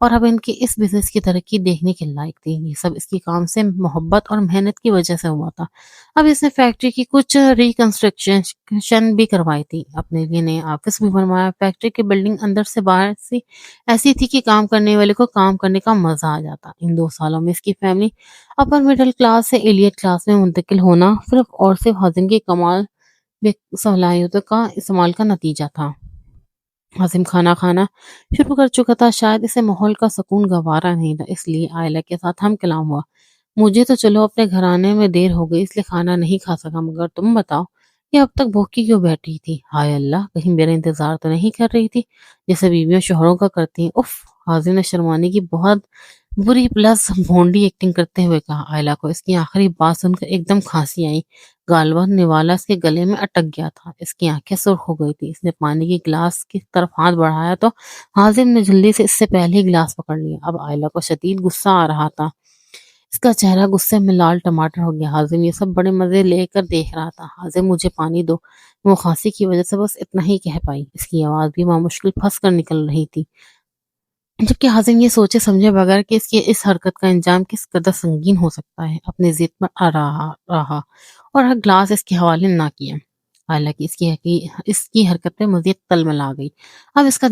اور اب ان کی اس بزنس کی ترقی دیکھنے کے لائق تھی۔ یہ سب اس کی کام سے محبت اور محنت کی وجہ سے ہوا تھا۔ اب اس نے فیکٹری کی کچھ ریکنسٹرکشن بھی کروائی تھی، اپنے لیے نئے آفس بھی بنوایا۔ فیکٹری کی بلڈنگ اندر سے باہر سے ایسی تھی کہ کام کرنے والے کو کام کرنے کا مزہ آ جاتا۔ ان 2 سالوں میں اس کی فیملی اپر مڈل کلاس سے ایلیٹ کلاس میں منتقل ہونا صرف ہاضم کی کمال صلاحیتوں کا استعمال کا نتیجہ تھا۔ ہاضم کھانا کھانا شروع کر چکا تھا، شاید اسے ماحول کا سکون گوارا نہیں تھا، اس لیے عائلہ کے ساتھ ہم کلام ہوا۔ مجھے تو چلو اپنے گھر آنے میں دیر ہو گئی، اس لیے کھانا نہیں کھا سکا، مگر تم بتاؤ کہ اب تک بھوکی کیوں بیٹھی تھی؟ ہائے اللہ، کہیں میرا انتظار تو نہیں کر رہی تھی جیسے بیویاں شوہروں کا کرتی ہیں؟ اف! ہاضم نے شرمانے کی بہت بری پلس بھونڈی ایکٹنگ کرتے ہوئے کہا۔ عائلہ کو اس کی آخری بات سن کر ایک دم کھانسی آئی، غالباً نوالا اس کے گلے میں اٹک گیا تھا۔ اس کی آنکھیں سرخ ہو گئی تھی۔ اس نے پانی کی گلاس کی طرف ہاتھ بڑھایا تو ہاضم نے جلدی سے اس سے پہلے ہی گلاس پکڑ لیا۔ اب عائلہ کو شدید غصہ آ رہا تھا، اس کا چہرہ غصے میں لال ٹماٹر ہو گیا۔ ہاضم یہ سب بڑے مزے لے کر دیکھ رہا تھا۔ ہاضم مجھے پانی دو، وہ کھانسی کی وجہ سے بس اتنا ہی کہہ پائی۔ اس کی آواز بھی مشکل پھنس کر نکل رہی تھی، جبکہ ہاضم یہ سوچے سمجھے بغیر کہ اس کی اس حرکت کا انجام کس قدر سنگین ہو سکتا ہے، اپنے ضد پر آ رہا اور ہر گلاس اس کے حوالے نہ کیا۔ حالانکہ اس کی حرکت پہ مزید تلمل آ گئی۔ اب اس کا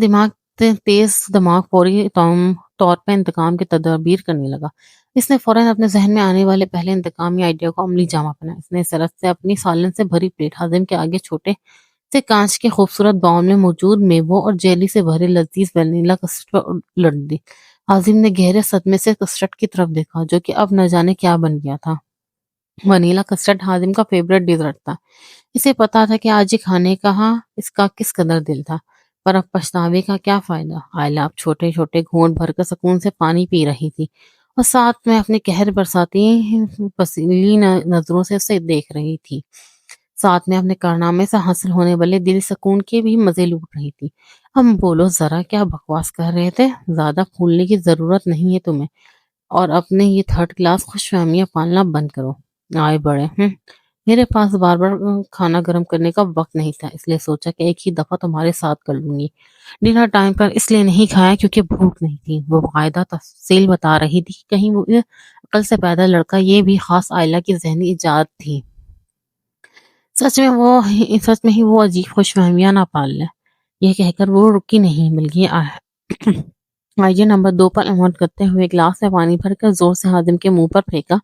تیز دماغ فوری طور پہ انتقام کی تدابیر کرنے لگا۔ اس نے فوراً اپنے ذہن میں آنے والے پہلے انتقامی آئیڈیا کو عملی جامہ پہنایا۔ اس نے سرعت سے اپنی سالن سے بھری پلیٹ ہاضم کے آگے چھوٹے سے کانچ کے خوبصورت باؤل میں موجود میووں اور جیلی سے بھرے لذیذ وینیلا کسٹرڈ پر الٹ دی۔ ہاضم نے گہرے صدمے سے کسٹرڈ کی طرف دیکھا، جو کہ اب نہ جانے کیا بن گیا تھا۔ ونیلا کسٹرڈ ہاضم کا فیورٹ ڈیزرٹ تھا۔ اسے پتا تھا کہ آج یہ کھانے کا اس کا کس قدر دل تھا، پر اب پچھتاوے کا کیا فائدہ؟ عائلہ اب چھوٹے چھوٹے گھونٹ بھر کر سکون سے پانی پی رہی تھی اور ساتھ میں اپنے قہر برساتی پسیلی نظروں سے اسے دیکھ رہی تھی۔ ساتھ میں اپنے کارنامے سے حاصل ہونے والے دلی سکون کے بھی مزے لوٹ رہی تھی۔ ہم بولو ذرا، کیا بکواس کر رہے تھے؟ زیادہ پھولنے کی ضرورت نہیں ہے تمہیں، اور اپنے یہ تھرڈ کلاس خوش فہمیاں پالنا بند کرو۔ آئے بڑے میرے پاس بار بار کھانا گرم کرنے کا وقت نہیں تھا، اس لیے سوچا کہ ایک ہی دفعہ تمہارے ساتھ کر لوں گی۔ ڈنر ٹائم پر اس لیے نہیں کھایا کیونکہ بھوک نہیں تھی۔ وہ باقاعدہ تفصیل بتا رہی تھی کہ کہیں وہ عقل سے پیدا لڑکا یہ بھی خاص عائلہ کی ذہنی ایجاد تھی۔ سچ میں ہی وہ عجیب خوش فہمیاں نہ پال لے۔ یہ کہہ کر وہ رکی نہیں، بلکہ آئیے نمبر 2 پر عمل کرتے ہوئے گلاس میں پانی بھر کر زور سے ہاضم کے منہ پر پھینکا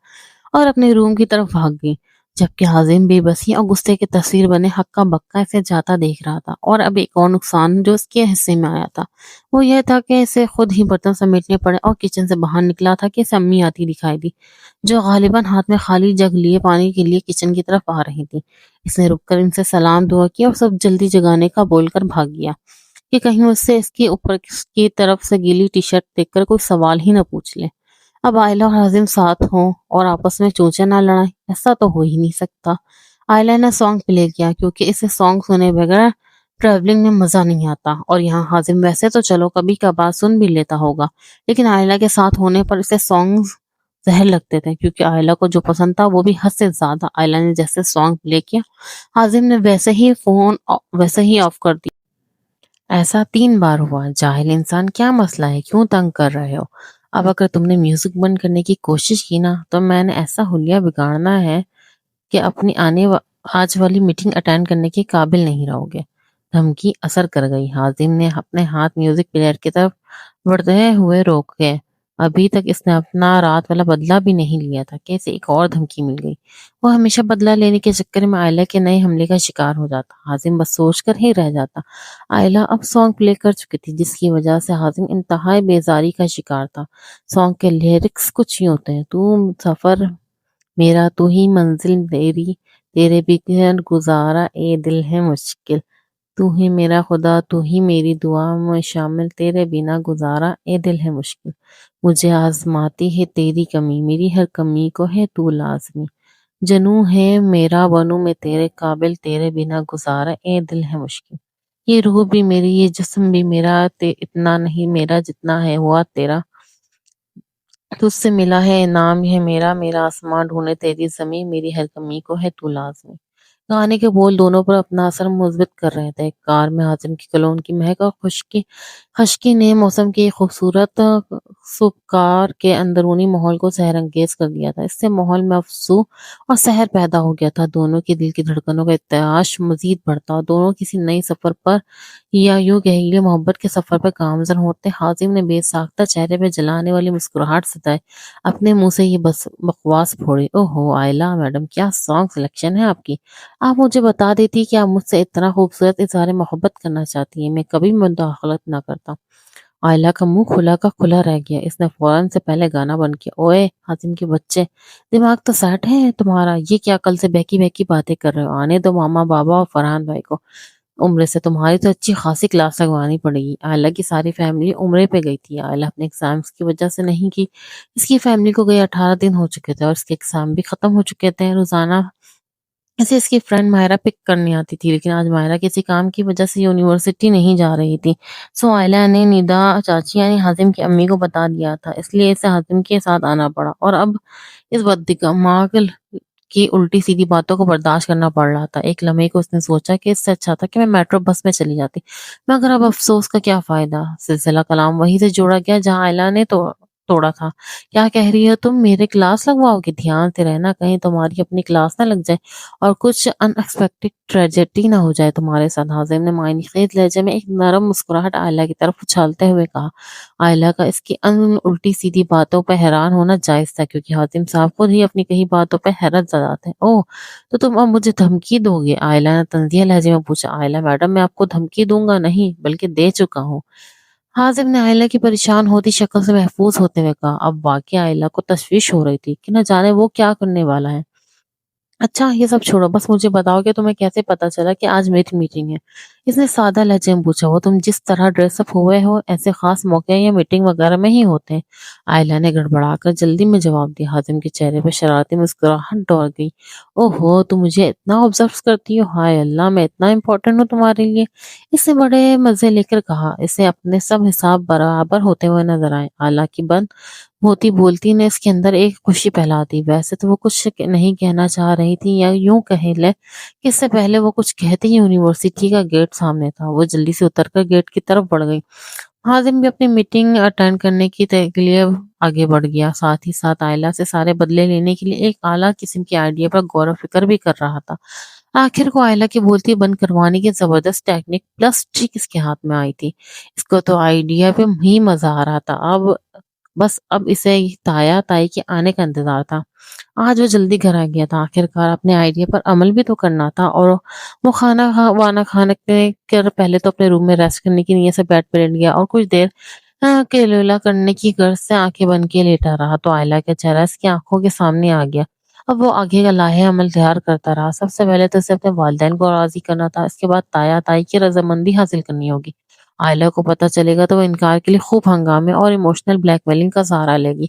اور اپنے روم کی طرف بھاگ گئی، جبکہ ہاضم بے بسی اور غصے کی تصویر بنے ہکا بکا اسے جاتا دیکھ رہا تھا۔ اور اب ایک اور نقصان جو اس کے حصے میں آیا تھا وہ یہ تھا کہ اسے خود ہی برتن سمیٹنے پڑے، اور کچن سے باہر نکلا تھا کہ اسے امی آتی دکھائی دی، جو غالباً ہاتھ میں خالی جگ لیے پانی کے لیے کچن کی طرف آ رہی تھی۔ اس نے رک کر ان سے سلام دعا کی اور سب جلدی جگانے کا بول کر بھاگ گیا کہ کہیں اس سے اس کے اوپر کی طرف سے گیلی ٹی شرٹ دیکھ کر کوئی سوال ہی نہ پوچھ لے۔ اب عائلہ اور ہاضم ساتھ ہوں اور آپس میں چونچے نہ لڑائیں، ایسا تو ہو ہی نہیں سکتا۔ عائلہ نے سانگ پلے کیا کیونکہ اسے سانگ سنے بغیر ٹریولنگ میں مزہ نہیں آتا، اور یہاں ہاضم ویسے تو چلو کبھی کبھار سن بھی لیتا ہوگا، لیکن عائلہ کے ساتھ ہونے پر اسے سانگز زہر لگتے تھے، کیونکہ عائلہ کو جو پسند تھا وہ بھی حد سے زیادہ۔ عائلہ نے جیسے سانگ پلے کیا، ہاضم نے ویسے ہی آف کر دیا۔ ایسا 3 بار ہوا۔ جاہل انسان، کیا مسئلہ ہے؟ کیوں تنگ کر رہے ہو؟ اب اگر تم نے میوزک بند کرنے کی کوشش کی نا تو میں نے ایسا حلیہ بگاڑنا ہے کہ اپنی آج والی میٹنگ اٹینڈ کرنے کے قابل نہیں رہو گے۔ دھمکی اثر کر گئی۔ ہاضم نے اپنے ہاتھ میوزک پلیئر کی طرف بڑھتے ہوئے روکے۔ ابھی تک اس نے اپنا رات والا بدلہ بھی نہیں لیا تھا کہ اسے ایک اور دھمکی مل گئی۔ وہ ہمیشہ بدلہ لینے کے چکر میں عائلہ کے نئے حملے کا شکار ہو جاتا۔ ہاضم بس سوچ کر ہی رہ جاتا۔ عائلہ اب سانگ پلے کر چکی تھی، جس کی وجہ سے ہاضم انتہائی بیزاری کا شکار تھا۔ سانگ کے لیرکس کچھ ہی ہوتے ہیں: تو سفر میرا، تو ہی منزل تیری، تیرے بغیر گزارا اے دل ہے مشکل، تو ہی میرا خدا، تو ہی میری دعا میں شامل، تیرے بنا گزارا اے دل ہے مشکل، مجھے آزماتی ہے تیری کمی، میری ہر کمی کو ہے تو لازمی، جنوں ہے میرا بنوں میں تیرے قابل، تیرے بنا گزارا اے دل ہے مشکل، یہ روح بھی میری، یہ جسم بھی میرا، اتنا نہیں میرا جتنا ہے ہوا تیرا، تجھ سے ملا ہے انعام ہے میرا، میرا آسمان ڈھونڈے تیری زمین، میری ہر کمی کو ہے تو لازمی۔ گانے کے بول دونوں پر اپنا اثر مثبت کر رہے تھے۔ کار میں حاتم کی کلون کی مہک اور خشکی نے موسم کے ایک خوبصورت سکار کے اندرونی ماحول کو سحر انگیز کر دیا تھا۔ اس سے ماحول میں افسو اور سحر پیدا ہو گیا تھا۔ دونوں کے دل کی دھڑکنوں کا ارتعاش مزید بڑھتا اور دونوں کسی نئی سفر پر یا یوں کہیے محبت کے سفر پر گامزن ہوتے۔ حازم نے بے ساختہ چہرے پہ جلانے والی مسکراہٹ ستائے اپنے منہ سے یہ بس بکواس پھوڑی۔ اوہو عائلہ میڈم، کیا سانگ سلیکشن ہے آپ کی! آپ مجھے بتا دیتی کہ آپ مجھ سے اتنا خوبصورت اظہار محبت کرنا چاہتی ہیں، میں کبھی مداخلت نہ کرتا۔ عائلہ کا منہ کھلا کا کھلا رہ گیا۔ اس نے فوراً سے پہلے گانا بند کیا۔ اوئے حاتم کے بچے، دماغ تو سیٹ ہے تمہارا؟ یہ کیا کل سے بہکی بہکی باتیں کر رہے ہو؟ آنے دو ماما بابا اور فرحان بھائی کو، عمرے سے تمہاری تو اچھی خاصی کلاس لگوانی پڑے گی۔ عائلہ کی ساری فیملی عمرے پہ گئی تھی۔ عائلہ اپنے ایگزامز کی وجہ سے نہیں کی، اس کی فیملی کو گئے 18 دن ہو چکے تھے اور اس کے ایگزام بھی ختم ہو چکے تھے۔ روزانہ اسے اس کی فرینڈ ماہرہ پک کرنے آتی تھی، لیکن آج ماہرہ کسی کام کی وجہ سے یونیورسٹی نہیں جا رہی تھی۔ سو عائلہ نے ندا چاچی یعنی حازم کی امی کو بتا دیا تھا، اس لیے اسے حازم کے ساتھ آنا پڑا اور اب اس بددماغ کی الٹی سیدھی باتوں کو برداشت کرنا پڑ رہا تھا۔ ایک لمحے کو اس نے سوچا کہ اس سے اچھا تھا کہ میں میٹرو بس میں چلی جاتی، مگر اب افسوس کا کیا فائدہ۔ سلسلہ کلام وہیں سے جوڑا گیا جہاں عائلہ نے توڑا تھا۔ کیا کہہ رہی ہو تم؟ میرے کلاس لگواؤ گے؟ دھیان سے رہنا، کہیں تمہاری اپنی کلاس نہ لگ جائے اور کچھ ان ایکسپیکٹڈ ٹریجڈی نہ ہو جائے تمہارے ساتھ۔ حازم نے معنی خیز لہجے میں ایک نرم مسکراہٹ عائلہ کی طرف اچھالتے ہوئے کہا۔ عائلہ کا اس کی ان الٹی سیدھی باتوں پہ حیران ہونا جائز تھا، کیونکہ حاتم صاحب خود ہی اپنی کئی باتوں پہ حیرت زدہ تھے۔ اوہ، تو تم اب مجھے دھمکی دو گے؟ عائلہ نے طنزیہ لہجے میں پوچھا۔ عائلہ میڈم، میں آپ کو دھمکی دوں گا نہیں بلکہ دے چکا ہوں۔ حازم نے عائلہ کی پریشان ہوتی شکل سے محفوظ ہوتے ہوئے کہا۔ اب واقعی عائلہ کو تشویش ہو رہی تھی کہ نہ جانے وہ کیا کرنے والا ہے۔ اچھا یہ سب چھوڑو، بس مجھے بتاؤ کہ تمہیں کیسے پتا چلا کہ آج میری میٹنگ ہے؟ اس نے سادہ لہجے میں پوچھا۔ وہ تم جس طرح ڈریس اپ ہوئے ہو ایسے خاص موقع یا میٹنگ وغیرہ میں ہی ہوتے ہیں؟ عائلہ نے گڑبڑا کر جلدی میں جواب دیا۔ حاتم کے چہرے پہ شرارتی مسکراہٹ دوڑ گئی۔ اوہو، تم مجھے اتنا آبزرو کرتی ہو؟ ہائے اللہ، میں اتنا امپورٹنٹ ہوں تمہارے لیے؟ اس نے بڑے مزے لے کر کہا۔ اسے اپنے سب حساب برابر ہوتے ہوئے نظر آئے۔ عائلہ کی بند ہوتی بولتی نے اس کے اندر ایک خوشی پھیلا دی۔ ویسے تو وہ کچھ نہیں کہنا چاہ رہی تھی، یا یوں کہہ لے کہ اس سے پہلے وہ کچھ کہتے ہی یونیورسٹی کا گیٹ سامنے تھا۔ وہ جلدی سے اتر کر گیٹ کی طرف بڑھ گئی۔ حازم بھی اپنی میٹنگ اٹینڈ کرنے کے لیے آگے بڑھ گیا، ساتھ ہی ساتھ عائلہ سے سارے بدلے لینے کے لیے ایک اعلیٰ قسم کی آئیڈیا پر غور و فکر بھی کر رہا تھا۔ آخر کو عائلہ کی بولتی بند کروانے کی زبردست ٹیکنیک پلس ٹرک اس کے ہاتھ میں آئی تھی۔ اس کو تو آئیڈیا پہ ہی مزہ آ رہا تھا، اب اسے تایا تائی کے آنے کا انتظار تھا۔ آج وہ جلدی گھر آ گیا تھا، آخر کار اپنے آئیڈیا پر عمل بھی تو کرنا تھا، اور وہ وانا کھانے کے پہلے تو اپنے روم میں ریسٹ کرنے کی نیت سے بیڈ پہ لیٹ گیا اور کچھ دیر کیلولا کرنے کی غرض سے آنکھیں بند کے لیٹا رہا تو عائلہ کا چہرہ اس کی آنکھوں کے سامنے آ گیا۔ اب وہ آگے کا لاہے عمل تیار کرتا رہا۔ سب سے پہلے تو اسے اپنے والدین کو راضی کرنا تھا، اس کے بعد تایا تائی کی رضامندی حاصل کرنی ہوگی۔ عائلہ کو پتہ چلے گا تو وہ انکار کے لیے خوب ہنگامے اور ایموشنل بلیک میلنگ کا سہارا لے گی،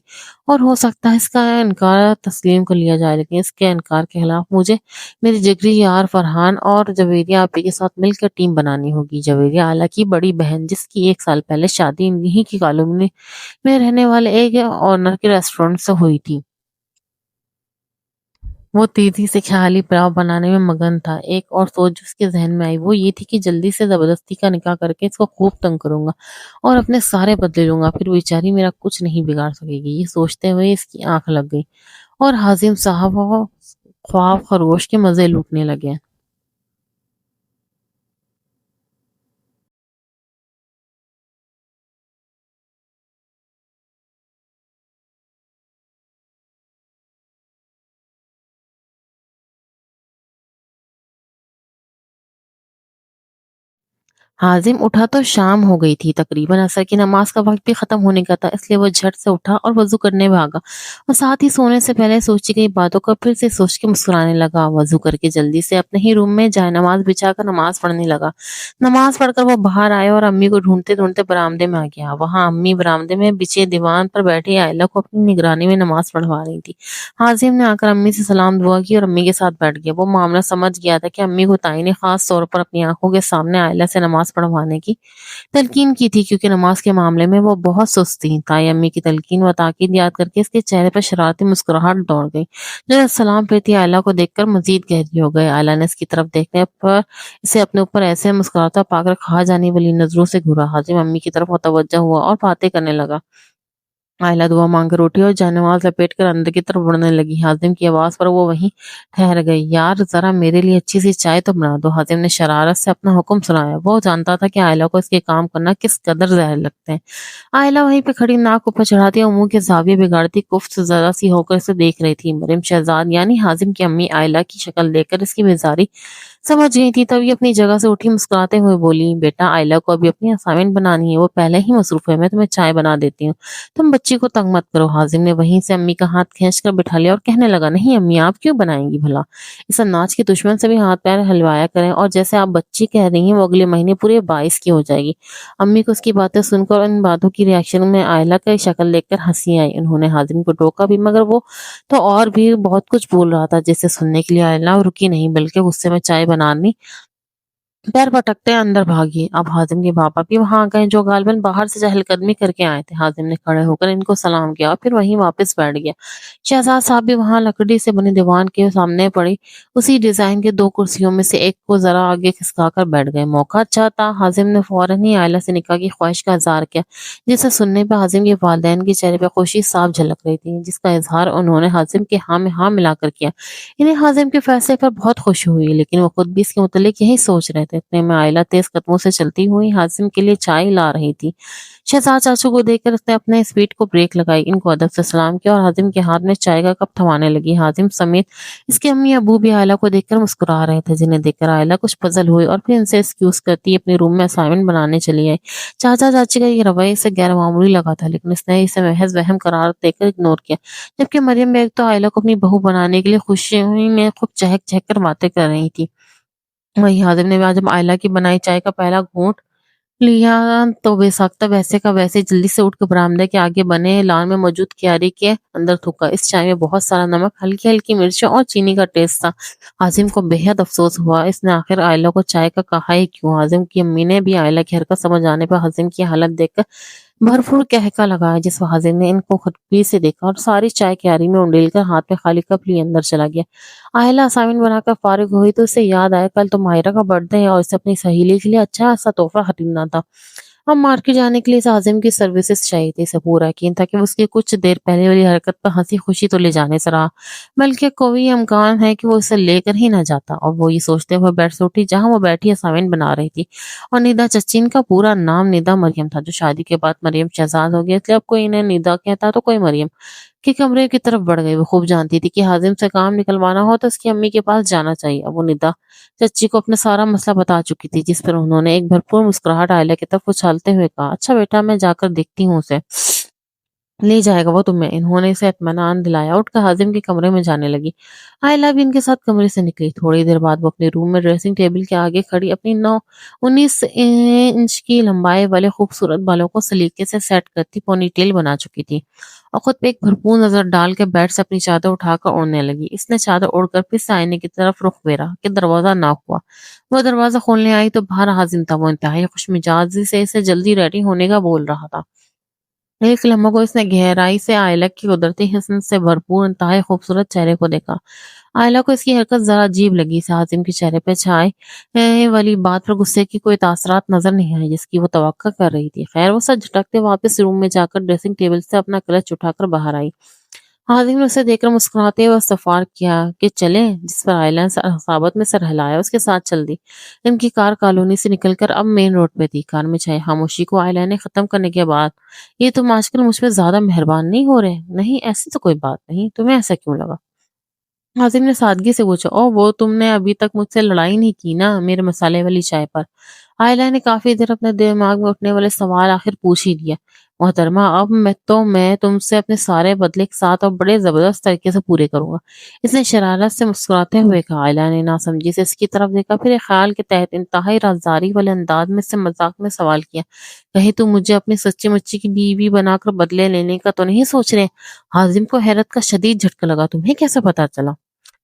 اور ہو سکتا ہے اس کا انکار تسلیم کر لیا جائے، لیکن اس کے انکار کے خلاف مجھے میری جگری یار فرحان اور جویریہ آپی کے ساتھ مل کر ٹیم بنانی ہوگی۔ جویریہ عائلہ کی بڑی بہن، جس کی 1 سال پہلے شادی انہی کی کالونی میں رہنے والے ایک آنر کے ریسٹورینٹ سے ہوئی تھی۔ وہ تیزی سے خیالی پلاو بنانے میں مگن تھا۔ ایک اور سوچ جو اس کے ذہن میں آئی وہ یہ تھی کہ جلدی سے زبردستی کا نکاح کر کے اس کو خوب تنگ کروں گا اور اپنے سارے بدلے لوں گا، پھر بیچاری میرا کچھ نہیں بگاڑ سکے گی۔ یہ سوچتے ہوئے اس کی آنکھ لگ گئی اور حازم صاحب خواب خروش کے مزے لوٹنے لگے۔ حازم اٹھا تو شام ہو گئی تھی، تقریباً عصر کی نماز کا وقت بھی ختم ہونے کا تھا، اس لیے وہ جھٹ سے اٹھا اور وضو کرنے بھاگا اور ساتھ ہی سونے سے پہلے سوچی گئی باتوں کا پھر سے سوچ کے مسکرانے لگا۔ وضو کر کے جلدی سے اپنے ہی روم میں جائے نماز بچھا کر نماز پڑھنے لگا۔ نماز پڑھ کر وہ باہر آئے اور امی کو ڈھونڈتے ڈھونڈتے برآمدے میں آ گیا۔ وہاں امی برآمدے میں بچھے دیوان پر بیٹھی عائلہ کو اپنی نگرانی میں نماز پڑھوا رہی تھی۔ حازم نے آ کر امی سے سلام دعا کی اور امی کے ساتھ بیٹھ گیا۔ وہ معاملہ سمجھ گیا تھا کہ امی کو تائی نے خاص طور پر اپنی آنکھوں کے سامنے عائلہ سے نماز نماز پڑھوانے کی تلقین کی تھی، کیونکہ نماز کے معاملے میں وہ بہت سست تھی۔ تائی امی کی تلقین و تاکید یاد کر کے اس کے چہرے پر شرارتی مسکراہٹ دوڑ گئی۔ جو سلام پھرتی آئلہ کو دیکھ کر مزید گہری ہو گئے۔ آئلہ نے اس کی طرف دیکھنے پر اسے اپنے اوپر ایسے مسکراتا پا کر کھا جانے والی نظروں سے گھورا۔ حازم امی کی طرف متوجہ ہوا اور باتیں کرنے لگا۔ آئلہ دعا مانگ کر اٹھی اور جانواز لپیٹ کر اندر کی طرف بڑھنے لگی۔ حازم کی آواز پر وہ وہیں ٹھہر گئی۔ یار ذرا میرے لیے اچھی سی چائے تو بنا دو۔ حازم نے شرارت سے اپنا حکم سنایا۔ وہ جانتا تھا کہ آئلہ کو اس کے کام کرنا کس قدر زہر لگتے ہیں۔ آئلہ وہیں پہ کھڑی ناک اوپر چڑھاتی اور منہ کے زاویے بگاڑتی کفت ذرا سی ہو کر اسے دیکھ رہی تھی۔ مریم شہزاد یعنی حازم کی امی آئلہ کی شکل دیکھ کر اس کی بیزاری سمجھ گئی تھی، تبھی اپنی جگہ سے اٹھی مسکراتے ہوئے بولی، بیٹا آئلہ کو ابھی اپنی اسائنمنٹ بنانی ہے، وہ پہلے ہی مصروف ہے، میں تمہیں چائے بنا دیتی ہوں، تم بچی کو تنگ مت کرو۔ حازم نے وہیں سے امی کا ہاتھ کھینچ کر بٹھا لیا اور کہنے لگا، نہیں امی آپ کیوں بنائیں گی بھلا، اس اناج کے دشمن سے بھی ہاتھ پیر ہلوایا کریں، اور جیسے آپ بچی کہہ رہی ہیں وہ اگلے مہینے پورے 22 کی ہو جائے گی۔ امی کو اس کی باتیں سن کر اور ان باتوں کی ریاکشن میں آئلہ کی شکل دیکھ کر ہنسی آئی۔ انہوں نے حازم کو ٹوکا بھی، مگر وہ تو اور بھی بہت کچھ بول رہا تھا جسے سننے کے لیے آئلہ رکی نہیں، بلکہ غصے میں چائے بنانی پیر پٹکتے اندر بھاگی۔ اب حازم کے پاپا بھی وہاں آ گئے، جو غالباً باہر سے چہل قدمی کر کے آئے تھے۔ حازم نے کھڑے ہو کر ان کو سلام کیا اور پھر وہیں واپس بیٹھ گیا۔ شہزاد صاحب بھی وہاں لکڑی سے بنے دیوان کے سامنے پڑی اسی ڈیزائن کے 2 کرسیوں میں سے ایک کو ذرا آگے کھسکا کر بیٹھ گئے۔ موقع اچھا تھا۔ حازم نے فوراً ہی آئلہ سے نکاح کی خواہش کا اظہار کیا، جسے سننے پہ حازم کے والدین کے چہرے پہ خوشی صاف جھلک رہی تھی، جس کا اظہار انہوں نے حازم کے ہاں میں ہاں ملا کر کیا۔ انہیں حازم کے فیصلے پر بہت خوشی ہوئی، لیکن وہ خود بھی اس کے متعلق یہی سوچ رہے تھے۔ اتنے میں آئلہ تیز قدموں سے چلتی ہوئی حازم کے لیے چائے لا رہی تھی۔ شہزاد چاچو کو دیکھ کر اس نے اپنے اسپیڈ کو بریک لگائی، ان کو ادب سے سلام کیا اور حازم کے ہاتھ میں چائے کا کپ تھمانے لگی۔ حازم سمیت اس کے امی ابو بھی آئلہ کو دیکھ کر مسکرا رہے تھے، جنہیں دیکھ کر آئلہ کچھ پزل ہوئی اور پھر ان سے ایکسکیوز کرتی اپنے روم میں اسائنمنٹ بنانے چلی آئی۔ چاچا چاچی کا یہ رویہ اسے غیر معمولی لگا تھا، لیکن اس نے اسے محض وہم قرار دے کر اگنور کیا، جبکہ مریم بیگ تو آئلہ کو اپنی بہو بنانے کے لیے خوشی میں خوب چہک چہک کر باتیں کر رہی تھی۔ وہی حازم نے جب آئلہ کی بنائی چائے کا پہلا گھونٹ لیا تو بے ساختہ ویسے کا ویسے جلدی سے اٹھ کے برآمدے کے آگے بنے لان میں موجود کیاری کے اندر تھوکا۔ اس چائے میں بہت سارا نمک، ہلکی ہلکی مرچیں اور چینی کا ٹیسٹ تھا۔ حازم کو بے حد افسوس ہوا، اس نے آخر آئلہ کو چائے کا کہا ہی کیوں۔ حازم کی امی نے بھی آئلہ کی حرکت سمجھ آنے پر حازم کی حالت دیکھ کر بھرپور قہقہ لگایا، جس پر حازم نے ان کو خودبینی سے دیکھا اور ساری چائے کیاری میں انڈیل کر ہاتھ میں خالی کپ لیے اندر چلا گیا۔ آئلہ اسائنمنٹ بنا کر فارغ ہوئی تو اسے یاد آیا کل تو ماہرہ کا برتھ ڈے ہے اور اسے اپنی سہیلی کے لیے اچھا سا تحفہ خریدنا تھا۔ اب مارکیٹ جانے کے لیے اسے حازم کی سروسز چاہیے تھی۔ اسے پورا یقین تھا کہ اس کی کچھ دیر پہلے والی حرکت پر ہنسی خوشی تو لے جانے سے رہا، بلکہ کوئی امکان ہے کہ وہ اسے لے کر ہی نہ جاتا۔ اور وہ یہ سوچتے ہوئے بیڈ سے اٹھی جہاں وہ بیٹھی اسائنمنٹ بنا رہی تھی، اور ندا چچی، ان کا پورا نام ندا مریم تھا، جو شادی کے بعد مریم شہزاد ہو گیا، اس لیے اب کوئی انہیں ندا کہتا تو کوئی مریم، کے کمرے کی طرف بڑھ گئی۔ وہ خوب جانتی تھی کہ حازم سے کام نکلوانا ہو تو اس کی امی کے پاس جانا چاہیے۔ اب وہ ندا چچی کو اپنا سارا مسئلہ بتا چکی تھی، جس پر انہوں نے ایک بھرپور مسکراہٹ آئلہ کی طرف اچھالتے ہوئے کہا، اچھا بیٹا میں جا کر دیکھتی ہوں اسے، لے جائے گا وہ تمہیں۔ انہوں نے اسے اطمینان دلایا، اٹھ کر حازم کے کمرے میں جانے لگی۔ آئلہ بھی ان کے ساتھ کمرے سے نکلی۔ تھوڑی دیر بعد وہ اپنے روم میں ڈریسنگ ٹیبل کے آگے کھڑی اپنی 19 انچ کی لمبائی والے خوبصورت بالوں کو سلیقے سے سیٹ کرتی پونی ٹیل بنا چکی تھی، اور خود پہ ایک بھرپور نظر ڈال کے بیڈ سے اپنی چادر اٹھا کر اوڑھنے لگی۔ اس نے چادر اوڑھ کر پھر سے آئینے کی طرف رخ پھیرا کہ دروازہ ناک ہوا۔ وہ دروازہ کھولنے آئی تو باہر حازم تھا۔ وہ انتہائی خوش مزاجی سے اسے جلدی ریڈی ہونے کا بول رہا تھا۔ ایک لمحہ کو اس نے گہرائی سے آئلہ کی قدرتی حسن سے بھرپور انتہائی خوبصورت چہرے کو دیکھا۔ آئلہ کو اس کی حرکت ذرا عجیب لگی۔ اسے حازم کے چہرے پہ چھائے والی بات پر غصے کی کوئی تاثرات نظر نہیں آئی جس کی وہ توقع کر رہی تھی۔ خیر وہ سچ جھٹکتے واپس روم میں جا کر ڈریسنگ ٹیبل سے اپنا کلچ اٹھا کر باہر آئی۔ حازم نے اسے دیکھ کر مسکراتے ہوئے استفسار کیا کہ چلیں، جس پر آئلہ نے صحابت میں سر ہلایا، اس کے ساتھ چل دی۔ ان کی کار کالونی سے نکل کر اب مین روڈ پہ تھی۔ کار میں چھائی خاموشی کو آئلہ نے ختم کرنے کے بعد، یہ تم آج کل مجھ پہ زیادہ مہربان نہیں ہو رہے؟ نہیں ایسی تو کوئی بات نہیں، تمہیں ایسا کیوں لگا؟ حازم نے سادگی سے پوچھا، او وہ تم نے ابھی تک مجھ سے لڑائی نہیں کی نا میرے مسالے والی چائے پر؟ آئلہ نے کافی دیر اپنے دماغ میں اٹھنے والے سوال آخر پوچھ ہی دیا۔ محترمہ اب میں تم سے اپنے سارے بدلے ایک ساتھ اور بڑے زبردست طریقے سے پورے کروں گا، اس نے شرارت سے مسکراتے ہوئے کہا۔ آئلہ نے ناسمجھی سے اس کی طرف دیکھا، پھر ایک خیال کے تحت انتہائی رازداری والے انداز میں سے مذاق میں سوال کیا، کہیں تم مجھے اپنی سچی مچی کی بیوی بنا کر بدلے لینے کا تو نہیں سوچ رہے؟ حازم کو حیرت کا شدید جھٹکا لگا، تمہیں کیسے پتا چلا؟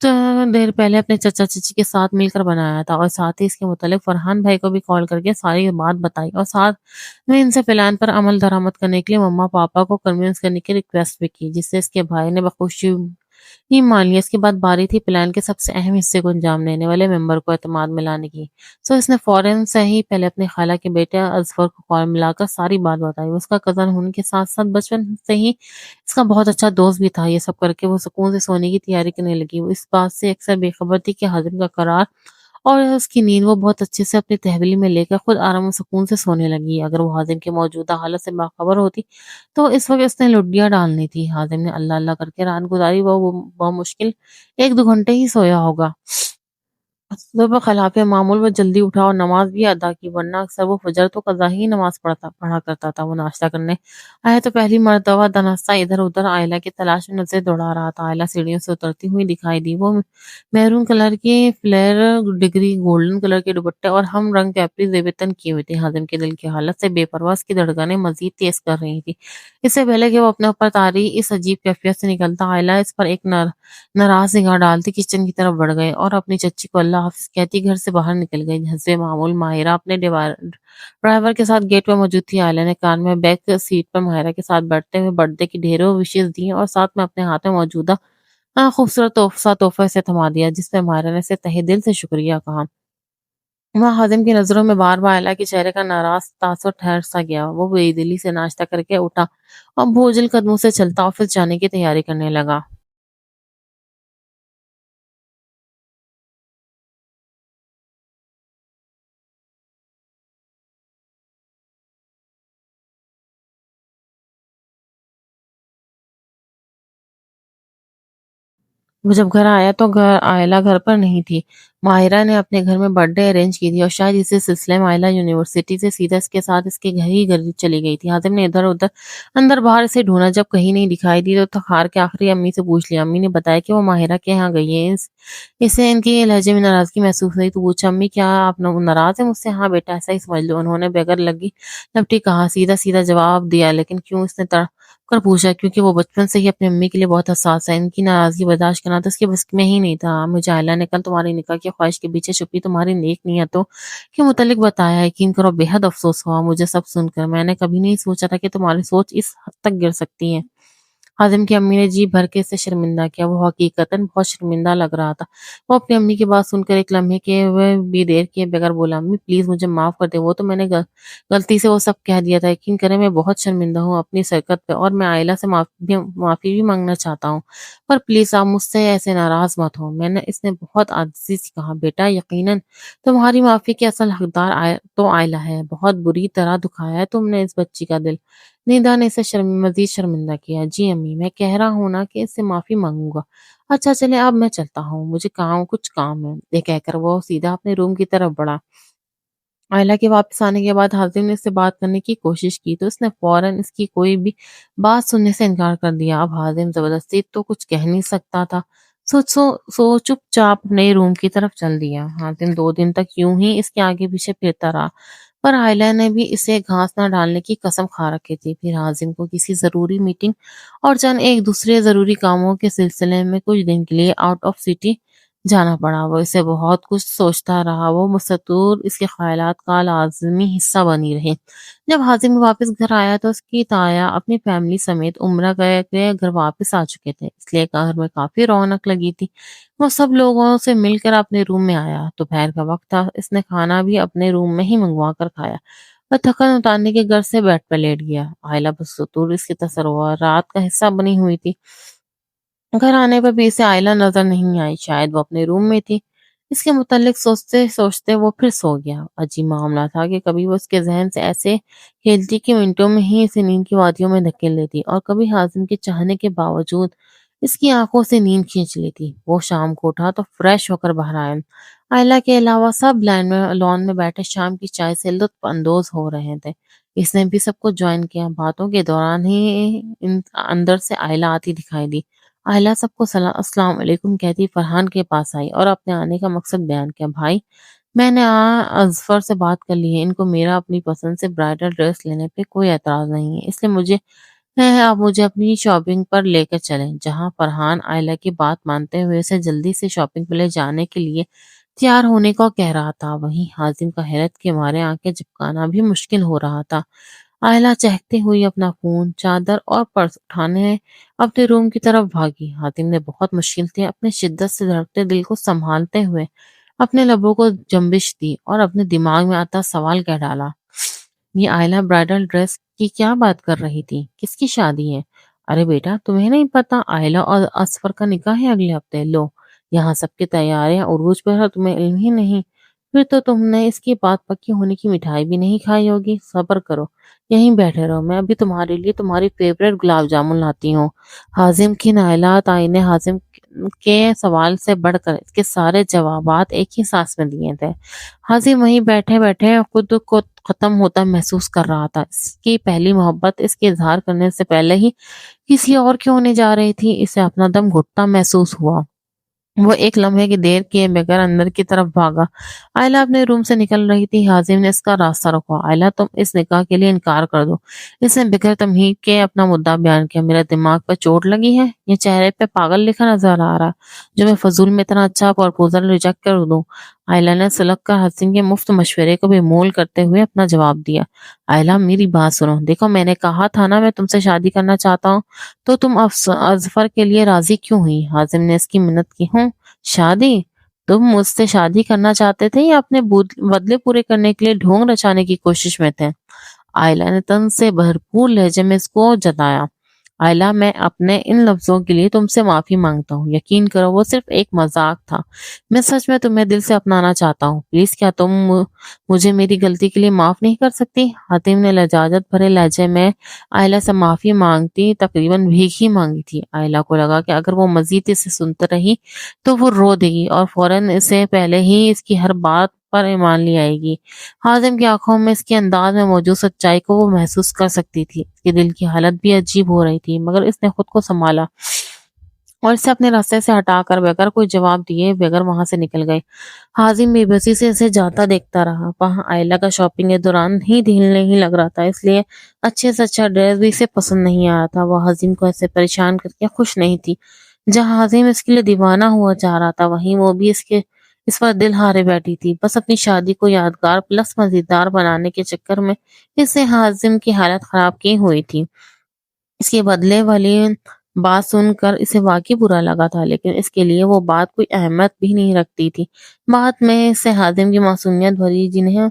تو دیر پہلے اپنے چچا چچی کے ساتھ مل کر بنایا تھا، اور ساتھ ہی اس کے متعلق فرحان بھائی کو بھی کال کر کے ساری بات بتائی، اور ساتھ میں ان سے پلان پر عمل درآمد کرنے کے لیے مما پاپا کو کنوینس کرنے کی ریکویسٹ بھی کی، جس سے اس کے بھائی نے بخوشی ہی مان لیا۔ اس کے بعد باری تھی پلان کے سب سے اہم حصے کو انجام دینے والے ممبر کو اعتماد میں لانے کی۔ سو اس نے فوراً سے ہی پہلے اپنی خالہ کے بیٹے اظفر کو کال ملا کر ساری بات بتائی۔ اس کا کزن ہونے کے ساتھ ساتھ بچپن سے ہی اس کا بہت اچھا دوست بھی تھا۔ یہ سب کر کے وہ سکون سے سونے کی تیاری کرنے لگی۔ وہ اس بات سے اکثر بے خبر تھی کہ حاضم کا قرار اور اس کی نیند وہ بہت اچھے سے اپنی تحویل میں لے کر خود آرام و سکون سے سونے لگی۔ اگر وہ حاضم کے موجودہ حالت سے باخبر ہوتی تو اس وقت اس نے لڈیاں ڈالنی تھی۔ حاضم نے اللہ اللہ کر کے رات گزاری، وہ بمشکل 1-2 گھنٹے ہی سویا ہوگا۔ صبح خلاف معمول وہ جلدی اٹھا اور نماز بھی ادا کی، ورنہ اکثر وہ فجر تو قضا ہی نماز پڑھا کرتا تھا۔ وہ ناشتہ کرنے آیا تو پہلی مرتبہ دنستہ ادھر ادھر آئلہ کی تلاش میں نظر دوڑا رہا تھا۔ آئلہ سیڑھیوں سے اترتی ہوئی دکھائی دی۔ وہ میرون کلر کی فلیر ڈگری، گولڈن کلر کے دوپٹے اور ہم رنگ کیپری زیب تن کیے ہوئے تھے۔ ہاضم کے دل کی حالت سے بے پرواز کی دھڑکنیں مزید تیز کر رہی تھی۔ اس سے پہلے کہ وہ اپنے اوپر طاری اس عجیب کیفیت سے نکلتا، آئلہ اس پر ایک ناراض نگاہ ڈالتی کچن کی طرف بڑھ گئے اور اپنی چچی کو اللہ حافظ کہتی گھر سے باہر نکل گئی۔ حسب معمول ماہرہ اپنے ڈرائیور کے ساتھ گیٹ پہ موجود تھی۔ عائلہ نے کان میں بیک سیٹ پر ماہرہ کے ساتھ بیٹھتے ہوئے برتھ ڈے کی ڈھیروں وشز دی اور ساتھ میں اپنے ہاتھ میں موجودہ خوبصورت تحفہ سے تھما دیا، جس پہ ماہرہ نے اسے تہہ دل سے شکریہ کہا۔ وہاں حازم کی نظروں میں بار بار عائلہ کے چہرے کا ناراض تاثر ٹھہر سا گیا۔ وہ بے دلی سے ناشتہ کر کے اٹھا اور بوجھل قدموں سے چلتا آفس جانے کی تیاری کرنے لگا۔ وہ جب گھر آیا تو آئلہ گھر پر نہیں تھی۔ ماہرہ نے اپنے گھر میں برتھ ڈے ارینج کی تھی اور شاید اسی سلسلے میں آئلہ یونیورسٹی سے سیدھا اس کے ساتھ اس کے گھر ہی چلی گئی تھی۔ حاتم نے ادھر ادھر اندر باہر اسے ڈھونڈا، جب کہیں نہیں دکھائی دی تو تھک کے آخری امی سے پوچھ لیا۔ امی نے بتایا کہ وہ ماہرہ کے یہاں گئی ہے۔ اسے ان کی لہجے میں ناراضگی محسوس ہوئی تو پوچھا، امی کیا آپ ناراض ہیں مجھ سے؟ ہاں بیٹا ایسا ہی سمجھ لو، انہوں نے بغیر لگی لپٹی کہا۔ سیدھا سیدھا جواب دیا، لیکن کیوں؟ اس نے کر پوچھا۔ کیونکہ وہ بچپن سے ہی اپنی امی کے لیے بہت حساس ہے، ان کی ناراضگی برداشت کرنا تو اس کے بس میں ہی نہیں تھا۔ مجھے عائلہ نے کل تمہاری نکاح کی خواہش کے پیچھے چھپی تمہاری نیک نیتوں کے متعلق بتایا ہے، یقین کرو بے حد افسوس ہوا مجھے سب سن کر۔ میں نے کبھی نہیں سوچا تھا کہ تمہاری سوچ اس حد تک گر سکتی ہے۔ حازم کی امی نے جی بھر کے اسے شرمندہ کیا۔ وہ حقیقتاً بہت شرمندہ لگ رہا تھا۔ وہ اپنی امی کی بات سن کر ایک لمحے کے بھی دیر کیے بغیر بولا، امی پلیز مجھے معاف کر دے، وہ تو میں نے غلطی سے وہ سب کہہ دیا تھا۔ یقین کریں میں بہت شرمندہ ہوں اپنی سرکت پہ، اور میں عائلہ سے معافی بھی مانگنا چاہتا ہوں، پر پلیز آپ مجھ سے ایسے ناراض مت ہو۔ اس نے بہت عاجزی سے کہا، بیٹا یقیناً تمہاری معافی کے اصل حقدار تو عائلہ ہے۔ بہت بری طرح دکھایا ہے تم نے اس بچی کا دل۔ ندا نے اسے مزید شرمندہ کیا۔ جی امی میں کہہ رہا ہوں نا کہ اس سے معافی مانگوں گا۔ اچھا چلے اب میں چلتا ہوں، مجھے کچھ کام ہے۔ یہ کہہ کر وہ سیدھا اپنے روم کی طرف بڑھا۔ عائلہ کے واپس آنے کے بعد حازم نے اس سے بات کرنے کی کوشش کی تو اس نے فوراً اس کی کوئی بھی بات سننے سے انکار کر دیا۔ اب حازم زبردستی تو کچھ کہہ نہیں سکتا تھا، سو چپ چاپ اپنے روم کی طرف چل دیا۔ حازم 2 دن تک یوں ہی اس کے آگے پیچھے پھرتا رہا، پر عائلہ نے بھی اسے گھاس نہ ڈالنے کی قسم کھا رکھی تھی۔ پھر حازم کو کسی ضروری میٹنگ اور چند ایک دوسرے ضروری کاموں کے سلسلے میں کچھ دن کے لیے آؤٹ آف سٹی جانا پڑا۔ وہ اسے بہت کچھ سوچتا رہا، وہ مستور اس کے خیالات کا لازمی حصہ بنی رہی۔ جب حازم واپس گھر آیا تو اس کی تایا اپنی فیملی سمیت عمرہ گئے کے گھر واپس آ چکے تھے، اس لیے گھر میں کافی رونق لگی تھی۔ وہ سب لوگوں سے مل کر اپنے روم میں آیا۔ دوپہر کا وقت تھا، اس نے کھانا بھی اپنے روم میں ہی منگوا کر کھایا۔ وہ تھکن اتارنے کے گر سے بیڈ پر لیٹ گیا۔ عائلہ بستور اس کی تصورات کا حصہ بنی ہوئی تھی۔ گھر آنے پر بھی اسے عائلہ نظر نہیں آئی، شاید وہ اپنے روم میں تھی۔ اس کے متعلق سوچتے سوچتے وہ پھر سو گیا۔ عجیب معاملہ تھا کہ کبھی وہ اس کے ذہن سے ایسے کھیلتی کہ منٹوں میں ہی اسے نیند کی وادیوں میں دھکیل دیتی، اور کبھی حازم کے چاہنے کے باوجود اس کی آنکھوں سے نیند کھینچ لیتی۔ وہ شام کو اٹھا تو فریش ہو کر باہر آیا۔ عائلہ کے علاوہ سب لان میں بیٹھے شام کی چائے سے لطف اندوز ہو رہے تھے۔ اس نے بھی سب کو جوائن کیا۔ باتوں کے دوران ہی اندر سے عائلہ آتی دکھائی دی۔ عائلہ سب کو السلام علیکم کہتی فرحان کے پاس آئی اور اپنے آنے کا مقصد بیان کیا۔ بھائی میں نے اظفر سے بات کر لی ہے، ان کو میرا اپنی پسند سے برائڈل ڈریس لینے پہ کوئی اعتراض نہیں ہے، اس لیے مجھے ہے آپ مجھے اپنی شاپنگ پر لے کر چلیں۔ جہاں فرحان آئلہ کی بات مانتے ہوئے اسے جلدی سے شاپنگ پہ لے جانے کے لیے تیار ہونے کو کہہ رہا تھا، وہیں حازم کا حیرت کے مارے آنکھیں جھپکانا بھی مشکل ہو رہا تھا۔ آئلہ چہکتے ہوئی اپنا فون، چادر اور پرس اٹھانے اپنے روم کی طرف بھاگی۔ حاتم نے بہت مشکل سے اپنے شدت سے دھڑکتے دل کو سنبھالتے ہوئے اپنے لبوں کو جنبش دی اور اپنے دماغ میں آتا سوال کہہ ڈالا، یہ آئلہ برائڈل ڈریس کی کیا بات کر رہی تھی؟ کس کی شادی ہے؟ ارے بیٹا تمہیں نہیں پتا آئلہ اور اصفر کا نکاح ہے اگلے ہفتے؟ لو یہاں سب کی تیاریاں عروج پر ہے، تمہیں علم ہی نہیں؟ پھر تو تم نے اس کی بات پکی ہونے کی مٹھائی بھی نہیں کھائی ہوگی۔ صبر کرو، یہیں بیٹھے رہو، میں ابھی تمہارے لیے تمہاری فیوریٹ گلاب جامن لاتی ہوں۔ حازم کی نائلہ تائی نے حازم کے سوال سے بڑھ کر اس کے سارے جوابات ایک ہی سانس میں دیے تھے۔ حازم وہیں بیٹھے بیٹھے خود کو ختم ہوتا محسوس کر رہا تھا۔ اس کی پہلی محبت اس کے اظہار کرنے سے پہلے ہی کسی اور کی ہونے جا رہی تھی۔ اسے اپنا دم گھٹتا محسوس ہوا۔ وہ ایک لمحے کی دیر کیے بغیر اندر کی طرف بھاگا۔ آئلہ اپنے روم سے نکل رہی تھی۔ حازم نے اس کا راستہ روکا۔ آئلہ تم اس نکاح کے لیے انکار کر دو۔ اس نے بغیر تمہید کے اپنا مدعا بیان کیا۔ میرے دماغ پر چوٹ لگی ہے یا چہرے پہ پاگل لکھا نظر آ رہا جو میں فضول میں اتنا اچھا پرپوزل ریجیکٹ کر دوں؟ آئلہ نے سلک کر حسین کے مفت مشورے کو بھی مول کرتے ہوئے اپنا جواب دیا۔ آئلہ میری بات سنو، دیکھو میں نے کہا تھا نا میں تم سے شادی کرنا چاہتا ہوں، تو تم اظفر کے لیے راضی کیوں ہوئی؟ حازم نے اس کی منت کی۔ ہوں شادی؟ تم مجھ سے شادی کرنا چاہتے تھے یا اپنے بدلے پورے کرنے کے لیے ڈھونگ رچانے کی کوشش میں تھے؟ آئلہ نے تن سے بھرپور لہجے میں اس کو جتایا۔ آئلہ میں اپنے ان لفظوں کے لیے تم سے معافی مانگتا ہوں، یقین کرو وہ صرف ایک مذاق تھا۔ میں سچ میں تمہیں دل سے اپنانا چاہتا ہوں، پلیز کیا تم مجھے میری غلطی کے لیے معاف نہیں کر سکتی؟ حاتم نے لجاجت بھرے لہجے میں آئلہ سے معافی مانگتی تقریباً بھیک ہی مانگی تھی۔ آئلہ کو لگا کہ اگر وہ مزید اسے سنتے رہی تو وہ رو دے گی اور فوراً اسے پہلے ہی اس کی ہر بات پر ایمان لی آئے گی۔ حازم کی آنکھوں میں اس کے انداز میں موجود سچائی کو وہ محسوس کر سکتی تھی۔ اس کے دل کی حالت بھی عجیب ہو رہی تھی، مگر اس نے خود کو سنبھالا اور اسے اپنے راستے سے ہٹا کر بغیر کوئی جواب دیے بغیر وہاں سے نکل گئی۔ حازم بے بسی سے اسے جاتا دیکھتا رہا۔ وہاں آئلہ کا شاپنگ کے دوران ہی دل نہیں لگ رہا تھا، اس لیے اچھے سے اچھا ڈریس بھی اسے پسند نہیں آ رہا تھا۔ وہ حازم کو ایسے پریشان کر کے خوش نہیں تھی۔ جہاں حازم اس کے لیے دیوانہ ہوا چاہ رہا تھا، وہیں وہ بھی اس پر دل ہارے بیٹھی تھی۔ بس اپنی شادی کو یادگار پلس مزیدار بنانے کے چکر میں اس نے حازم کی حالت خراب کی ہوئی تھی۔ اس کے بدلے والی بات سن کر اسے واقعی برا لگا تھا، لیکن اس کے لیے وہ بات کوئی اہمیت بھی نہیں رکھتی تھی۔ بعد میں اس سے حازم کی معصومیت بھری جنہیں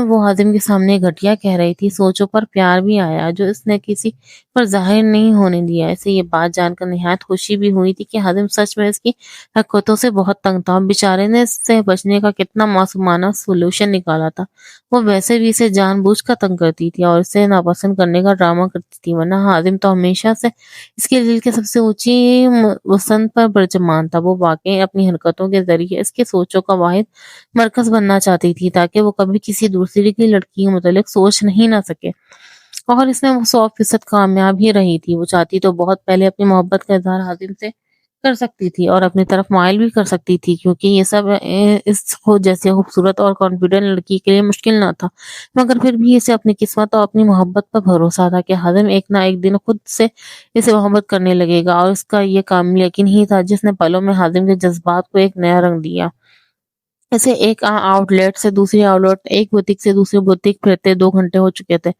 وہ حازم کے سامنے گھٹیا کہہ رہی تھی، سوچوں پر پیار بھی آیا جو اس نے کسی پر ظاہر نہیں ہونے دیا۔ اسے یہ بات جان کر نہایت خوشی بھی ہوئی تھی کہ حازم سچ میں اس کی حرکتوں سے بہت تنگ تھا۔ بیچارے نے اس سے بچنے کا کتنا معصومانہ سولوشن نکالا تھا۔ وہ ویسے بھی اسے جان بوجھ کر تنگ کرتی تھی اور اسے ناپسند کرنے کا ڈرامہ کرتی تھی، ورنہ حازم تو ہمیشہ سے اس کے دل کے سب سے اونچی وسند پر برجمان تھا۔ وہ واقعی اپنی حرکتوں کے ذریعے اس کے سوچوں کا واحد مرکز بننا چاہتی تھی تاکہ وہ کبھی کسی دوسری کی لڑکی کے متعلق سوچ نہیں نہ سکے، اور اس میں وہ 100% کامیاب ہی رہی تھی۔ وہ چاہتی تو بہت پہلے اپنی محبت کا اظہار حازم سے کر سکتی تھی اور اپنی طرف مائل بھی کر سکتی تھی، کیونکہ یہ سب اس خود جیسے خوبصورت اور کانفیڈنٹ لڑکی کے لیے مشکل نہ تھا، مگر پھر بھی اسے اپنی قسمت اور اپنی محبت پر بھروسہ تھا کہ حازم ایک نہ ایک دن خود سے اسے محبت کرنے لگے گا، اور اس کا یہ کامل یقین ہی تھا جس نے پلوں میں حازم کے جذبات کو ایک نیا رنگ دیا۔ اسے ایک آؤٹ لیٹ سے دوسری آؤٹ لیٹ، ایک بوتیک سے دوسری بوتیک پھرتے 2 گھنٹے ہو چکے تھے،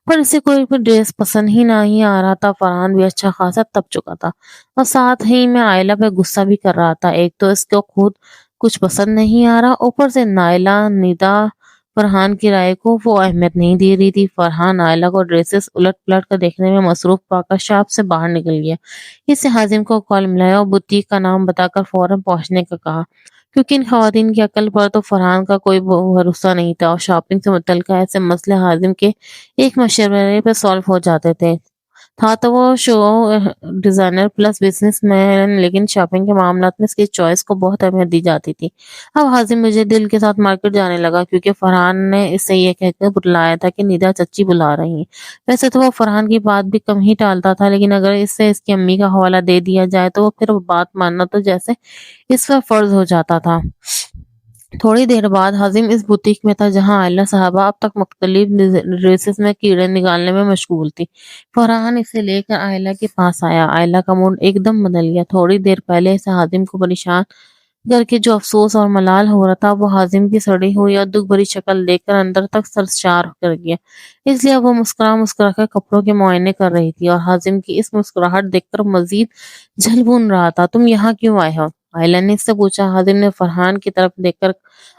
پر اسے کوئی بھی ڈریس پسند ہی نہیں آ رہا تھا۔ فرحان بھی اچھا خاصا تپ چکا تھا اور ساتھ ہی میں آئلہ پہ غصہ بھی کر رہا تھا۔ ایک تو اس کو خود کچھ پسند نہیں آ رہا، اوپر سے نائلہ ندا فرحان کی رائے کو وہ اہمیت نہیں دے رہی تھی۔ فرحان آئلہ کو ڈریسز الٹ پلٹ کر دیکھنے میں مصروف پا کر شاپ سے باہر نکل گیا۔ اس سے حازم کو کال ملایا اور بوتیک کا نام بتا کر فوراً پہنچنے کا کہا، کیونکہ ان خواتین کی عقل پر تو فرحان کا کوئی بھروسہ نہیں تھا، اور شاپنگ سے متعلقہ ایسے مسئلے حازم کے ایک مشورے پہ سالو ہو جاتے تھے۔ تھا تو وہ شو ڈیزائنر پلس بزنس مین، لیکن شاپنگ کے معاملات میں اس کی چوائس کو بہت اہمیت دی جاتی تھی۔ اب حازم مجھے دل کے ساتھ مارکیٹ جانے لگا کیونکہ فرحان نے اس سے یہ کہہ کر بتلایا تھا کہ ندا چچی بلا رہی ہیں۔ ویسے تو وہ فرحان کی بات بھی کم ہی ٹالتا تھا، لیکن اگر اس سے اس کی امی کا حوالہ دے دیا جائے تو پھر بات ماننا تو جیسے اس پر فرض ہو جاتا تھا۔ تھوڑی دیر بعد حازم اس بوتیک میں تھا جہاں عائلہ صاحبہ اب تک مختلف ڈریسز میں کیڑے نکالنے میں مشغول تھی۔ فرحان اسے لے کر عائلہ کے پاس آیا۔ عائلہ کا موڈ ایک دم بدل گیا۔ تھوڑی دیر پہلے سے حازم کو پریشان کر کے جو افسوس اور ملال ہو رہا تھا وہ حازم کی سڑی ہوئی اور دکھ بھری شکل دیکھ کر اندر تک سرشار کر گیا۔ اس لیے وہ مسکرا مسکرا کر کپڑوں کے معائنے کر رہی تھی اور حازم کی اس مسکراہٹ دیکھ کر مزید جھل رہا تھا۔ تم یہاں کیوں آئے ہو؟ عائلہ نے اس سے پوچھا۔ حازم نے فرحان کی طرف دیکھ کر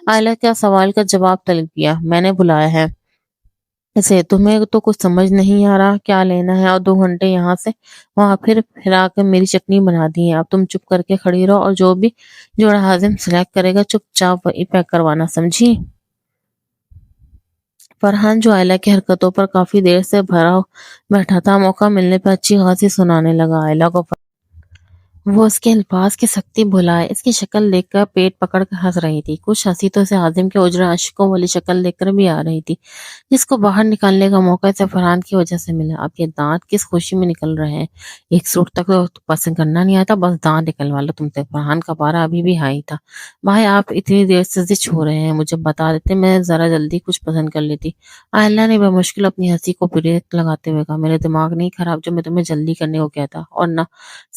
عائلہ کا سوال کا جواب طلب کیا۔ میں نے بلایا ہے اسے، تمہیں تو کچھ سمجھ نہیں آ رہا کیا لینا ہے، اور 2 گھنٹے یہاں سے وہاں پھر پھرا کر میری چٹنی بنا دی ہے۔ اب تم چپ کر کے کھڑی رہو اور جو بھی جوڑا حازم سلیکٹ کرے گا چپ چاپ وہی پیک کروانا، سمجھی؟ فرحان جو عائلہ کی حرکتوں پر کافی دیر سے بھرا بیٹھا تھا، موقع ملنے پہ اچھی خاصی سنانے لگا۔ عائلہ کو وہ اس کے الفاظ کی سختی بھلائے اس کی شکل دیکھ کر پیٹ پکڑ کر ہنس رہی تھی۔ کچھ ہنسی تو اسے عازم کے اجڑے اشکوں والی شکل دیکھ کر بھی آ رہی تھی، جس کو باہر نکالنے کا موقع اسے فرحان کی وجہ سے ملا۔ اب یہ دانت کس خوشی میں نکل رہے ہیں؟ ایک سوٹ تک تو پسند کرنا نہیں آتا، بس دانت نکلوا لو تم سے۔ فرحان کا پارا ابھی بھی ہائی تھا۔ بھائی آپ اتنی دیر سے زچ ہو رہے ہیں، مجھے بتا دیتے میں ذرا جلدی کچھ پسند کر لیتی۔ عائلہ نے بمشکل اپنی ہنسی کو بریک لگاتے ہوئے کہا۔ میرے دماغ نہیں خراب جو میں تمہیں جلدی کرنے کو کہتا، اور نہ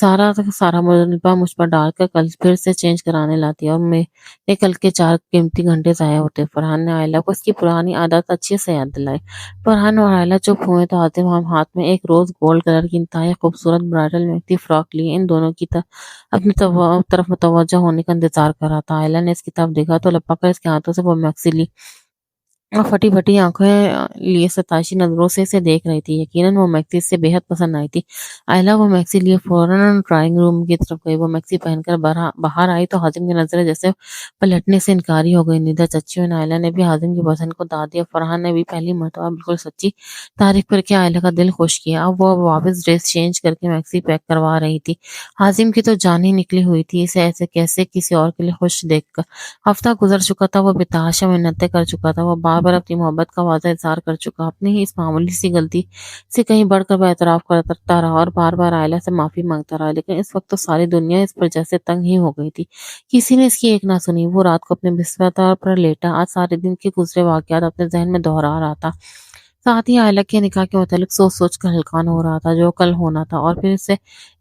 سارا کا سارا ملبہ مجھ پر ڈال کر کل پھر سے چینج کرانے لاتی اور میرے کل کے 4 قیمتی گھنٹے ضائع ہوتے۔ فرحان نے عائلہ کو اس کی پرانی عادت اچھے سے یاد دلائی۔ فرحان اور عائلہ چپ ہوئے تو عاطف ہاتھ میں ایک روز گولڈ کلر کی انتہائی خوبصورت برائڈل میکسی فراک لیے ان دونوں کی اپنی طرف متوجہ ہونے کا انتظار کر رہا تھا۔ عائلہ نے اس کی طرف دیکھا تو لپک کر اس کے ہاتھوں سے وہ میکسی لی اور پھٹی پھٹی آنکھیں لیے ستائشی نظروں سے اسے دیکھ رہی تھی۔ یقیناً وہ میکسی اسے بے حد پسند آئی تھی۔ عائلہ وہ میکسی لیے فوراً ڈرائنگ روم کی طرف گئی۔ وہ میکسی پہن کر باہر آئی تو حازم کی نظریں جیسے پلٹنے سے انکاری ہو گئی۔ ندا چچی اور عائلہ نے بھی حازم کی پسند کو داد دیا۔ فرحان نے بھی پہلی مرتبہ بالکل سچی تعریف کر کے عائلہ کا دل خوش کیا۔ اب وہ واپس ڈریس چینج کر کے میکسی پیک کروا رہی تھی۔ حازم کی تو جان ہی نکلی ہوئی تھی اسے ایسے کیسے کسی اور کے لیے خوش دیکھ کر۔ ہفتہ گزر چکا تھا، وہ بتحاشا منتیں کر چکا تھا، وہ بار بار اپنی محبت کا واضح اظہار کر چکا، اپنی ہی اس معمولی سی غلطی سے کہیں بڑھ کر وہ اعتراف کرتا رہا اور بار بار عائلہ سے معافی مانگتا رہا، لیکن اس وقت تو ساری دنیا اس پر جیسے تنگ ہی ہو گئی تھی۔ کسی نے اس کی ایک نہ سنی۔ وہ رات کو اپنے بستر پر لیٹا آج سارے دن کے گزرے واقعات اپنے ذہن میں دہرا رہا تھا، ساتھ ہی عائلہ کے نکاح کے متعلق سوچ سوچ کر ہلکان ہو رہا تھا جو کل ہونا تھا، اور پھر اسے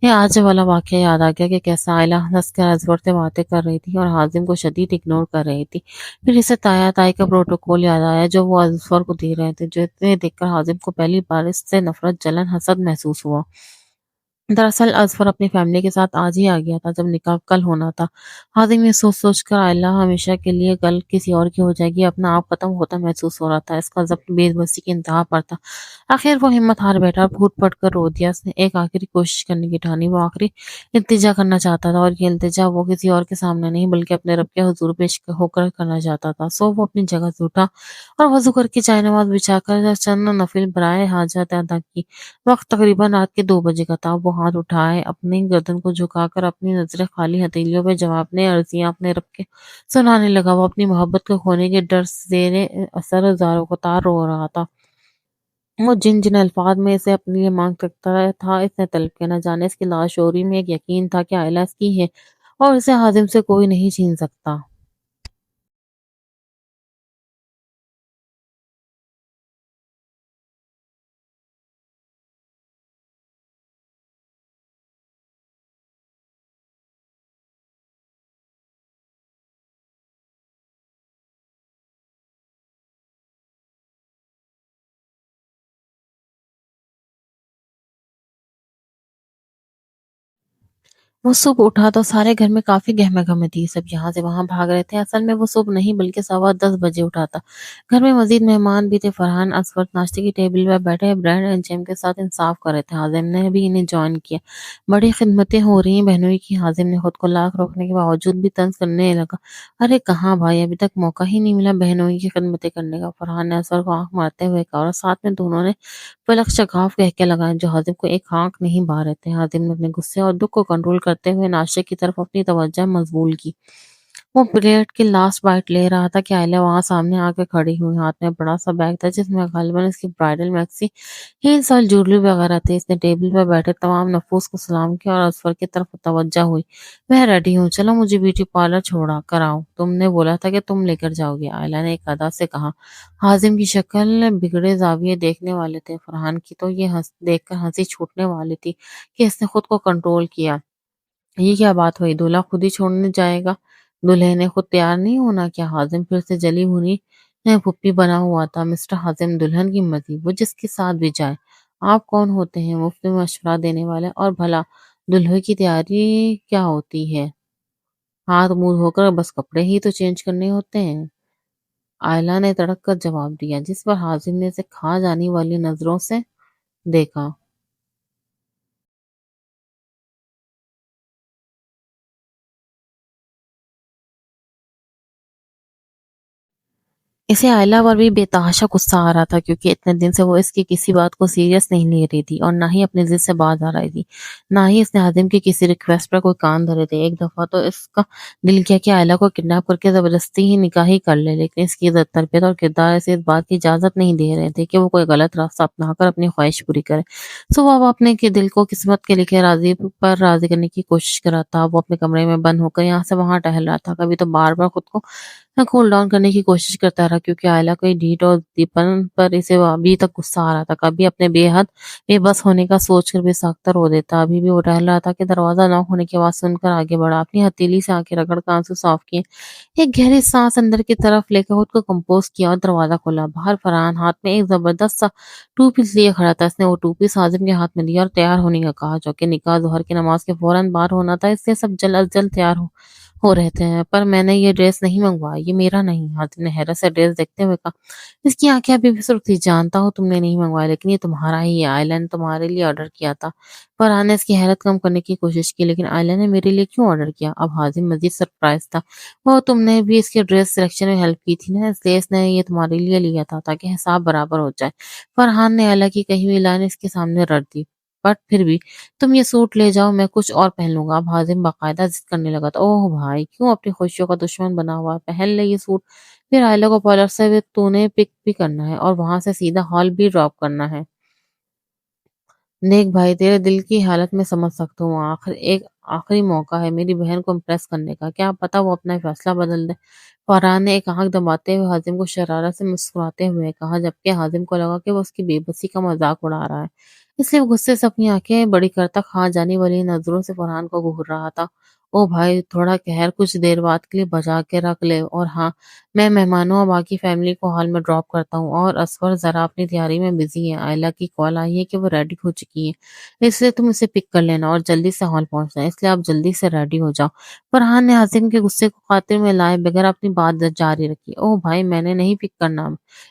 یہ آج والا واقعہ یاد آ گیا کہ کیسا عائلہ ہنس کر ازبر سے باتیں کر رہی تھی اور حازم کو شدید اگنور کر رہی تھی۔ پھر اسے تایا تائی کا پروٹوکول یاد آیا جو وہ ازفر کو دے رہے تھے، جو اسے دیکھ کر حازم کو پہلی بار اس سے نفرت، جلن، حسد محسوس ہوا۔ دراصل ازفر اپنی فیملی کے ساتھ آج ہی آ گیا تھا جب نکاح کل ہونا تھا۔ حازم یہ سوچ سوچ کر عائلہ ہمیشہ کے لیے کل کسی اور کی ہو جائے گی اپنا آپ ختم ہوتا محسوس ہو رہا تھا۔ اس کا ضبط بے بسی کی انتہا پر تھا۔ آخر وہ ہمت ہار بیٹھا اور پھوٹ پٹ کر رو دیا۔ اس نے ایک آخری کوشش کرنے کی ٹھانی۔ وہ آخری التجا کرنا چاہتا تھا، اور یہ التجا وہ کسی اور کے سامنے نہیں بلکہ اپنے رب کے حضور پیش ہو کر کرنا چاہتا تھا۔ سو وہ اپنی جگہ سے اٹھا اور وضو کر کے چائے نماز بچھا کر چند نفل برائے حاجت ادا کی۔ وقت تقریباً رات کے 2 بجے کا تھا۔ وہ ہاتھ اٹھائے اپنی گردن کو جھکا کر اپنی نظریں خالی ہتھیلیوں پہ جوابنے عرضیاں اپنے رب کے سنانے لگا۔ وہ اپنی محبت کو کھونے کے ڈر زیر اثر زاروں کو تار رو رہا تھا۔ وہ جن جن الفاظ میں اسے اپنے لیے مانگ سکتا تھا اس نے طلب کیا۔ نہ جانے اس کی لاشعوری میں ایک یقین تھا کہ عائلہ اس کی ہے اور اسے حازم سے کوئی نہیں چھین سکتا۔ وہ صبح اٹھا تو سارے گھر میں کافی گہما گہمی تھی، سب یہاں سے وہاں بھاگ رہے تھے۔ اصل میں وہ صبح نہیں بلکہ 10:15 بجے اٹھا تھا۔ گھر میں مزید مہمان بھی تھے۔ فرحان اصغر ناشتے کی ٹیبل پر بیٹھے بریڈ اینڈ جیم کے ساتھ انصاف کر رہے تھے۔ حازم نے بھی انہیں جوائن کیا۔ بڑی خدمتیں ہو رہی ہیں بہنوئی کی۔ حازم نے خود کو لاکھ روکنے کے باوجود بھی طنز کرنے لگا۔ ارے کہاں بھائی، ابھی تک موقع ہی نہیں ملا بہنوئی کی خدمتیں کرنے کا۔ فرحان نے اصغر کو آنکھ مارتے ہوئے کہا اور ساتھ میں دونوں نے فلک شگاف کہکے لگائے جو حازم کو ایک آنکھ نہیں بھا رہے تھے۔ حازم نے اپنے غصے اور دکھ کو کنٹرول کرتے ہوئے ناشتے کی طرف اپنی توجہ مبذول کی۔ وہ پلیٹ کی لاسٹ بائٹ لے رہا تھا کہ آئلہ وہاں سامنے آ کے کھڑی ہوئی، ہاتھ میں بڑا سا بیگ تھا جس میں غالباً اس کی برائڈل میکسی، ہیلز اور جویلری وغیرہ تھے۔ اس نے ٹیبل پر بیٹھے تمام نفوس کو سلام کیا اور اصفر کی طرف توجہ ہوئی۔ میں ریڈی ہوں، چلو مجھے بیوٹی پارلر چھوڑا کراؤ، تم نے بولا تھا کہ تم لے کر جاؤ گی، آئلہ نے ایک ادا سے کہا۔ حازم کی شکل بگڑے زاویے دیکھنے والے تھے، فرحان کی تو یہ دیکھ کر ہنسی چھوٹنے والی تھی کہ اس نے خود کو کنٹرول کیا۔ یہ کیا بات ہوئی؟ دولہا خود ہی چھوڑنے جائے گا؟ دولہے نے خود تیار نہیں ہونا کیا؟ حازم پھر سے جلی بھنی پھپھی بنا ہوا تھا۔ مسٹر حازم، دلہن کی مرضی، وہ جس کے ساتھ بھی جائے۔ آپ کون ہوتے ہیں مفت میں مشورہ دینے والے؟ اور بھلا دلہے کی تیاری کیا ہوتی ہے؟ ہاتھ منہ دھو کر بس کپڑے ہی تو چینج کرنے ہوتے ہیں، آئلہ نے تڑک کر جواب دیا، جس پر حازم نے اسے کھا جانے والی نظروں سے دیکھا۔ اسے آئلہ پر بھی بے تحاشا غصہ آ رہا تھا کیونکہ اتنے دن سے وہ اس کی کسی بات کو سیریس نہیں لے رہی تھی اور نہ ہی اپنی ضد سے باز آ رہی تھی، نہ ہی اس نے حازم کی کسی ریکویسٹ پر کوئی کان دھرے تھے۔ ایک دفعہ تو اس کا دل کیا کہ آئلہ کو کڈنیپ کر کے زبردستی ہی نکاح ہی کر لے، لیکن اس کی عزت، تربیت اور کردار اسے اس بات کی اجازت نہیں دے رہے تھے کہ وہ کوئی غلط راستہ اپنا کر اپنی خواہش پوری کرے۔ سو وہ اپنے کے دل کو قسمت کے لکھے راضی پر راضی کرنے کی کوشش کر رہا تھا۔ وہ اپنے کمرے میں بند ہو کر یہاں سے وہاں ٹہل رہا تھا، کبھی تو بار بار خود کو کول ڈاؤن کرنے کی کوشش کرتا رہا کیونکہ آئلہ کی ڈھیٹ اور دیپن پر اسے ابھی تک غصہ آ رہا تھا۔ کبھی اپنے بے حد بے بس ہونے کا سوچ کر بے ساختہ رو دیتا۔ ابھی بھی وہ ٹہل رہا تھا کہ دروازہ ناک ہونے کی آواز سن کر آگے بڑھا، اپنی ہتھیلی سے آنکھیں رگڑ کر آنسو صاف کیے، ایک گہری سانس اندر کی طرف لے کر خود کو کمپوز کیا اور دروازہ کھولا۔ باہر فرحان ہاتھ میں ایک زبردست سا ٹو پیس لیے کھڑا تھا۔ اس نے وہ ٹو پیس حازم کے ہاتھ میں دیا اور تیار ہونے کا کہا، چونکہ نکاح ظہر کی نماز کے فوراً بعد ہونا تھا، اس لیے سب جلد از جلد تیار ہو رہے تھے۔ پر میں نے یہ ڈریس نہیں منگوائی، یہ میرا نہیں، حاتم نے حیرت سے ڈریس دیکھتے ہوئے کہا۔ اس کی آنکھیں ابھی بھی سرخ تھی۔ جانتا ہوں تم نے نہیں منگوایا، لیکن یہ تمہارا ہی ہے، آئلہ نے تمہارے لیے آرڈر کیا تھا۔ فرحان نے اس کی حیرت کم کرنے کی کوشش کی، لیکن آئلہ نے میرے لیے کیوں آرڈر کیا؟ اب حازم مزید سرپرائز تھا۔ وہ تم نے بھی اس کے ڈریس سلیکشن میں ہیلپ کی تھی نا، اس لیے اس نے یہ تمہارے لیے لیا تھا تاکہ حساب برابر ہو جائے۔ فرحان نے آئلہ کی کہی ہوئی لائن اس کے سامنے رکھ دی۔ بٹ پھر بھی تم یہ سوٹ لے جاؤ، میں کچھ اور پہن لوں گا۔ اب حازم باقاعدہ ضد کرنے لگا تھا۔ اوہ بھائی، کیوں اپنی خوشیوں کا دشمن بنا ہوا ہے؟ پہن لے یہ سوٹ، پھر آئلہ کو پارلر سے تو نے پک بھی کرنا ہے اور وہاں سے سیدھا ہال بھی ڈراپ کرنا ہے۔ دیکھ بھائی، تیرے دل کی حالت میں سمجھ سکتا ہوں، ایک آخری موقع ہے میری بہن کو امپریس کرنے کا، کیا پتا وہ اپنا فیصلہ بدل دے۔ فرحان نے ایک آنکھ دباتے ہوئے حازم کو شرارت سے مسکراتے ہوئے کہا، جبکہ حازم کو لگا کہ وہ اس کی بے بسی کا مذاق اڑا رہا ہے، اس لیے وہ غصے سے اپنی آنکھیں بڑی کرتا کھا جانے والی نظروں سے فرحان کو گھور رہا تھا۔ او بھائی، تھوڑا قہر کچھ دیر بعد کے لیے بجا کے رکھ لے، اور ہاں، میں مہمانوں اور باقی فیملی کو ہال میں ڈراپ کرتا ہوں، اور اصفر ذرا اپنی تیاری میں بزی ہے، آئلہ کی کال آئی ہے کہ وہ ریڈی ہو چکی ہے، اس لیے تم اسے پک کر لینا اور جلدی سے ہال پہنچنا، اس لیے آپ جلدی سے ریڈی ہو جاؤ۔ فرحان نے حازم کے غصے کو خاطر میں لائے بغیر اپنی بات جاری رکھی۔ او بھائی، میں نے نہیں پک کرنا،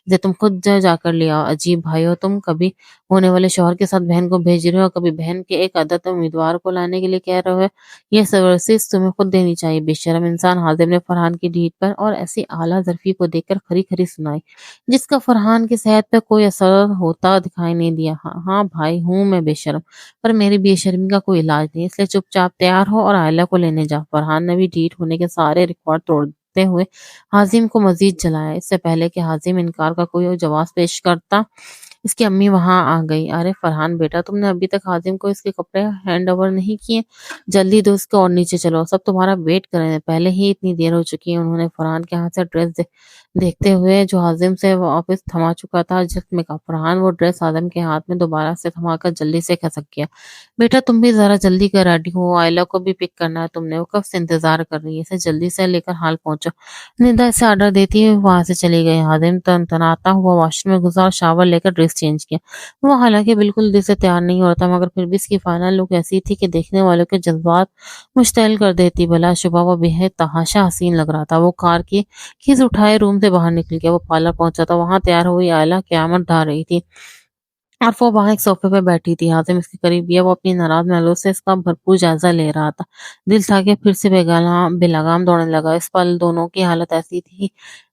اسے تم خود جا کر لے آؤ۔ عجیب بھائی ہو تم، کبھی ہونے والے شوہر کے ساتھ بہن کو بھیج رہے ہو، کبھی بہن کے ایک عدد امیدوار کو لانے کے لیے کہہ رہے ہو، یہ سروسز تمہیں خود دینی چاہیے، بے شرم انسان۔ حازم نے فرحان کی ڈیٹ پر اور ایسی اعلیٰ ظرفی کو دیکھ کر کھری کھری سنائی، جس کا فرحان کی صحت پہ کوئی اثر ہوتا دکھائی نہیں دیا۔ ہاں ہاں بھائی، ہوں میں بے شرم، پر میری بے شرمی کا کوئی علاج نہیں، اس لیے چپ چاپ تیار ہو اور آئلہ کو لینے جا۔ فرحان نے بھی ڈیٹ ہونے کے سارے ریکارڈ توڑتے ہوئے حازم کو مزید جلایا۔ اس سے پہلے کہ حازم انکار کا کوئی جواز پیش کرتا، اس کی امی وہاں آ گئی۔ ارے فرحان بیٹا، تم نے ابھی تک حازم کو اس کے کپڑے ہینڈ اوور نہیں کیے، جلدی دو اس کو اور نیچے چلو، سب تمہارا ویٹ کر رہے ہیں، پہلے ہی اتنی دیر ہو چکی ہے۔ انہوں نے فرحان کے ہاتھ سے ڈریس دیکھتے ہوئے جو حازم سے واپس تھما چکا تھا جس میں کہا، فرحان وہ ڈریس حازم کے ہاتھ میں دوبارہ سے تھما کر جلدی سے کھسک گیا۔ بیٹا تم بھی ذرا جلدی کر ریڈی ہو، آئلہ کو بھی پک کرنا ہے تم نے، وہ کب سے انتظار کر رہی ہے، اسے جلدی سے لے کر ہال پہنچو۔ ندا اسے آرڈر دیتی ہوئی وہاں سے چلی گئی۔ حازم تنتناتا ہوا واش روم میں گزرا اور شاور لے کر ڈریس چینج کیا۔ وہ حالانکہ بالکل دل سے تیار نہیں ہوتا، مگر پھر بھی اس کی فائنل لک ایسی تھی کہ دیکھنے والوں کے جذبات مشتعل کر دیتی۔ بلا شبہ وہ بے حد تحاشا حسین لگ رہا تھا۔ وہ کار کی کیز اٹھائے روم سے باہر نکل گیا۔ وہ پارلر پہنچا تھا، وہاں تیار ہوئی آئلہ قیامت ڈھا رہی تھی اور وہ وہاں ایک صوفے پہ بیٹھی تھی۔ حازم اس کے قریب گیا، وہ اپنی ناراض نظروں سے اس کا بھرپور جائزہ لے رہا تھا۔ دل تھا کہ پھر سے بے لگام دوڑنے لگا۔ اس پل دونوں کی حالت ایسی تھی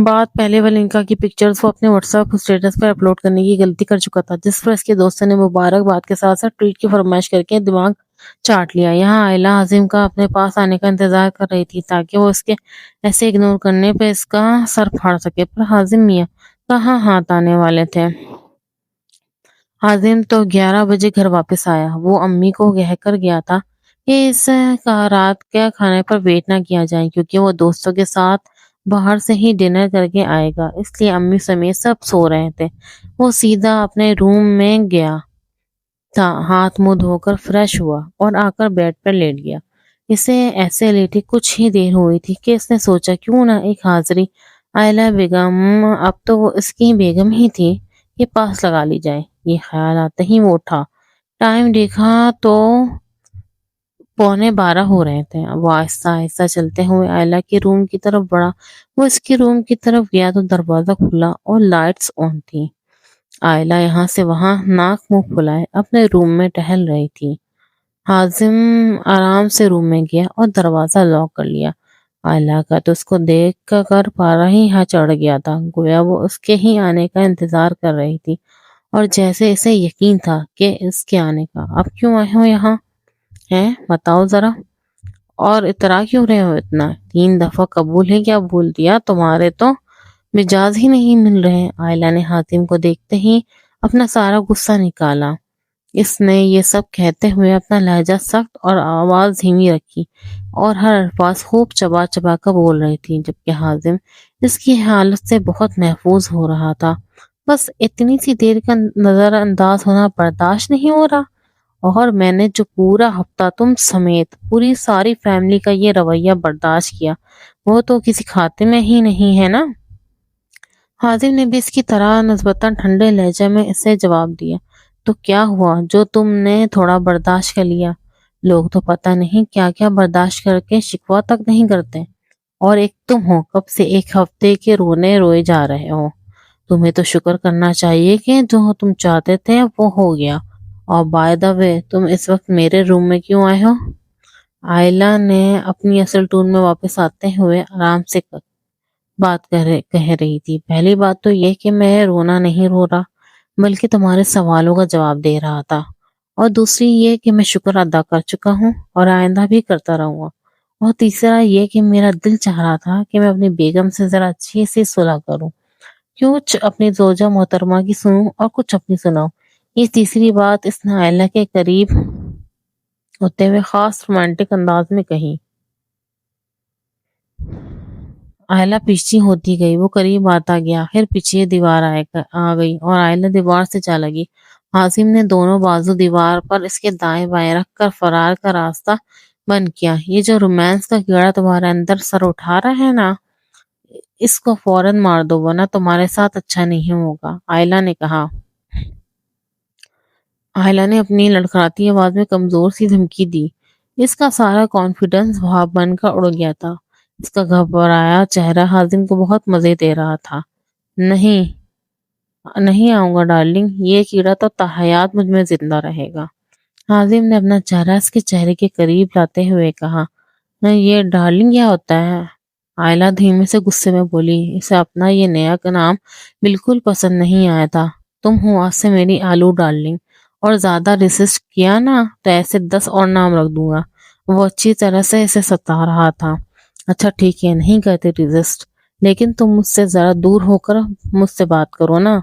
بات پہلے والنکا کی پکچرز کو اپنے واٹس ایپ اسٹیٹس پر اپلوڈ کرنے کی غلطی کر چکا تھا، جس پر اس کے دوستوں نے مبارکباد کے ساتھ ساتھ ٹویٹ کی فرمائش کر کے دماغ چاٹ لیا۔ یہاں آئلہ عظیم کا اپنے پاس آنے کا انتظار کر رہی تھی تاکہ وہ اس کے ایسے اگنور کرنے پہ اس کا سر پھاڑ سکے، پر حازم میاں کہاں ہاتھ آنے والے تھے۔ حازم تو 11 بجے گھر واپس آیا۔ وہ امی کو کہہ کر گیا تھا کہ اس کا رات کے کھانے پر ویٹ نہ کیا جائے، کیونکہ وہ دوستوں کے ساتھ باہر سے ہی ڈنر کر کے آئے گا، اس لیے امی سمیت سب سو رہے تھے۔ وہ سیدھا اپنے روم میں گیا تھا، ہاتھ منہ دھو کر فریش ہوا اور آ کر بیڈ پر لیٹ گیا۔ اسے ایسے لیٹے کچھ ہی دیر ہوئی تھی کہ اس نے سوچا کیوں نہ ایک حاضری آئلہ بیگم، اب تو وہ اس کی بیگم ہی تھی، کے پاس لگا لی جائے۔ یہ خیال آتے ہی وہ اٹھا، ٹائم دیکھا تو 11:15 ہو رہے تھے۔ وہ آہستہ آہستہ چلتے ہوئے آئلہ کے روم کی طرف بڑھا۔ وہ اس کے روم کی طرف گیا تو دروازہ کھلا اور لائٹس آن تھی۔ آئلہ یہاں سے وہاں ناک منہ پھلائے اپنے روم میں ٹہل رہی تھی۔ حازم آرام سے روم میں گیا اور دروازہ لاک کر لیا۔ آئلہ کا تو اس کو دیکھ کر پارا ہی یہاں چڑھ گیا تھا، گویا وہ اس کے ہی آنے کا انتظار کر رہی تھی، اور جیسے اسے یقین تھا کہ اس کے آنے کا۔ اب کیوں آئے ہو یہاں؟ ہیں بتاؤ ذرا، اور اترا کیوں رہے ہو اتنا؟ 3 دفعہ قبول ہے کیا بھول دیا؟ تمہارے تو مجاز ہی نہیں مل رہے۔ آئلہ نے حاتم کو دیکھتے ہی اپنا سارا غصہ نکالا۔ اس نے یہ سب کہتے ہوئے اپنا لہجہ سخت اور آواز دھیمی رکھی اور ہر الفاظ خوب چبا چبا کر بول رہی تھی، جبکہ حازم اس کی حالت سے بہت محفوظ ہو رہا تھا۔ بس اتنی سی دیر کا نظر انداز ہونا برداشت نہیں ہو رہا؟ اور میں نے جو پورا ہفتہ تم سمیت پوری ساری فیملی کا یہ رویہ برداشت کیا، وہ تو کسی کھاتے میں ہی نہیں ہے نا؟ حازم نے بھی اس کی طرح نسبتاً ٹھنڈے لہجے میں اسے جواب دیا۔ تو کیا ہوا جو تم نے تھوڑا برداشت کر لیا؟ لوگ تو پتہ نہیں کیا کیا برداشت کر کے شکوہ تک نہیں کرتے، اور ایک تم ہو کب سے 1 ہفتے کے رونے روئے جا رہے ہو۔ تمہیں تو شکر کرنا چاہیے کہ جو تم چاہتے تھے وہ ہو گیا۔ اور بائی دا وے، تم اس وقت میرے روم میں کیوں آئے ہو؟ آئلہ نے اپنی اصل ٹون میں واپس آتے ہوئے آرام سے بات کہہ رہی تھی۔ پہلی بات تو یہ کہ میں رونا نہیں رو رہا، بلکہ تمہارے سوالوں کا جواب دے رہا تھا، اور دوسری یہ کہ میں شکر ادا کر چکا ہوں اور آئندہ بھی کرتا رہوں گا، اور تیسرا یہ کہ میرا دل چاہ رہا تھا کہ میں اپنی بیگم سے ذرا اچھی سے صلح کروں، کچھ اپنی زوجہ محترمہ کی سنوں اور کچھ اپنی سناؤں۔ یہ تیسری بات اس نے آئلہ کے قریب ہوتے ہوئے خاص رومانٹک انداز میں کہی۔ آئلہ پیچھے ہوتی گئی، وہ قریب آتا گیا، پھر پیچھے دیوار آ گئی اور آئلہ دیوار سے جا لگی۔ حازم نے دونوں بازو دیوار پر اس کے دائیں بائیں رکھ کر فرار کا راستہ بند کیا۔ یہ جو رومانس کا کیڑا تمہارے اندر سر اٹھا رہا ہے نا، اس کو فوراً مار دو ورنہ تمہارے ساتھ اچھا نہیں ہوگا، آئلہ نے کہا۔ آئلہ نے اپنی لڑکھڑاتی آواز میں کمزور سی دھمکی دی۔ اس کا سارا کانفیڈنس بھاپ بن کر اڑ گیا تھا۔ اس کا گھبرایا چہرہ حازم کو بہت مزے دے رہا تھا۔ نہیں آؤں گا ڈارلنگ، یہ کیڑا تو تاحیات مجھ میں زندہ رہے گا۔ حازم نے اپنا چہرہ اس کے چہرے کے قریب لاتے ہوئے کہا۔ یہ ڈارلنگ کیا ہوتا ہے؟ آئلہ دھیمے سے غصے میں بولی۔ اسے اپنا یہ نیا نام بالکل پسند نہیں آیا تھا۔ تم ہو آج سے میری آلو ڈارلنگ، اور زیادہ ریسسٹ کیا نا تو ایسے 10 اور نام رکھ دوں گا۔ وہ اچھی طرح سے اسے ستا رہا تھا۔ اچھا ٹھیک ہے، نہیں کرتے ریزسٹ، لیکن تم مجھ سے ذرا دور ہو کر مجھ سے بات کرو نا۔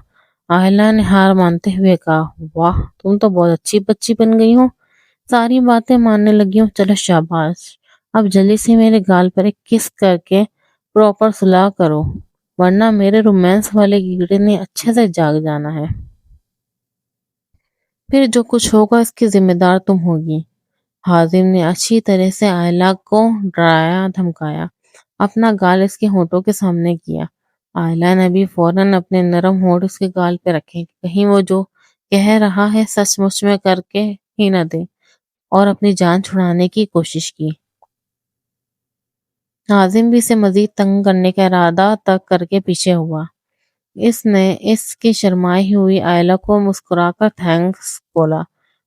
آئلہ نے ہار مانتے ہوئے کہا۔ واہ، تم تو بہت اچھی بچی بن گئی ہو، ساری باتیں ماننے لگی ہو۔ چلو شاباش، اب جلدی سے میرے گال پر ایک کس کر کے پراپر صلح کرو، ورنہ میرے رومانس والے کیڑے نے اچھے سے جاگ جانا ہے۔ پھر جو کچھ ہوگا اس کی ذمہ دار تم ہوگی۔ حازم نے اچھی طرح سے آئلہ کو ڈرایا دھمکایا، اپنا گال اس کے ہونٹوں کے سامنے کیا۔ آئلہ نے بھی فوراً اپنے نرم ہونٹ اس کے گال پہ رکھے، کہیں وہ جو کہہ رہا ہے سچ مچ میں کر کے ہی نہ دے، اور اپنی جان چھڑانے کی کوشش کی۔ حازم بھی اسے مزید تنگ کرنے کا ارادہ تک کر کے پیچھے ہوا۔ اس نے اس کی شرمائی ہوئی آئلہ کو مسکرا کر تھینکس بولا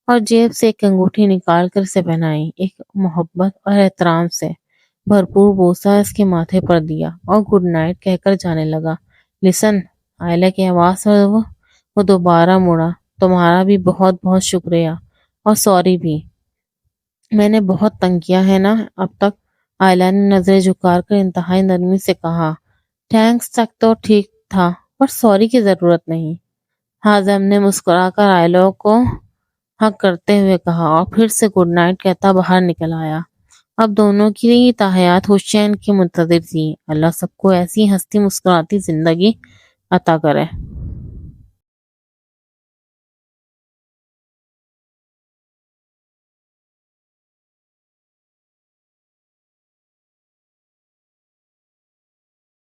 اور جیب سے ایک انگوٹھی نکال کر اسے پہنائی، ایک محبت اور احترام سے۔ بھرپور بوسہ اس کے ماتھے پر دیا اور گڈ نائٹ کہہ کر جانے لگا۔ لسن، آئلہ کی آواز پر وہ دوبارہ مڑا۔ تمہارا بھی بہت بہت شکریہ اور سوری بھی، میں نے بہت تنگ کیا ہے نا اب تک۔ آئلہ نے نظریں جھکا کر انتہائی نرمی سے کہا، تھینکس تک تو ٹھیک تھا پر سوری کی ضرورت نہیں۔ ہاضم نے مسکرا کر آئلہ کو حق کرتے ہوئے کہا اور پھر سے گڈ نائٹ کہتا باہر نکل آیا۔ اب دونوں کی تحیات حسین کے منتظر تھی۔ اللہ سب کو ایسی ہنستی مسکراتی زندگی عطا کرے۔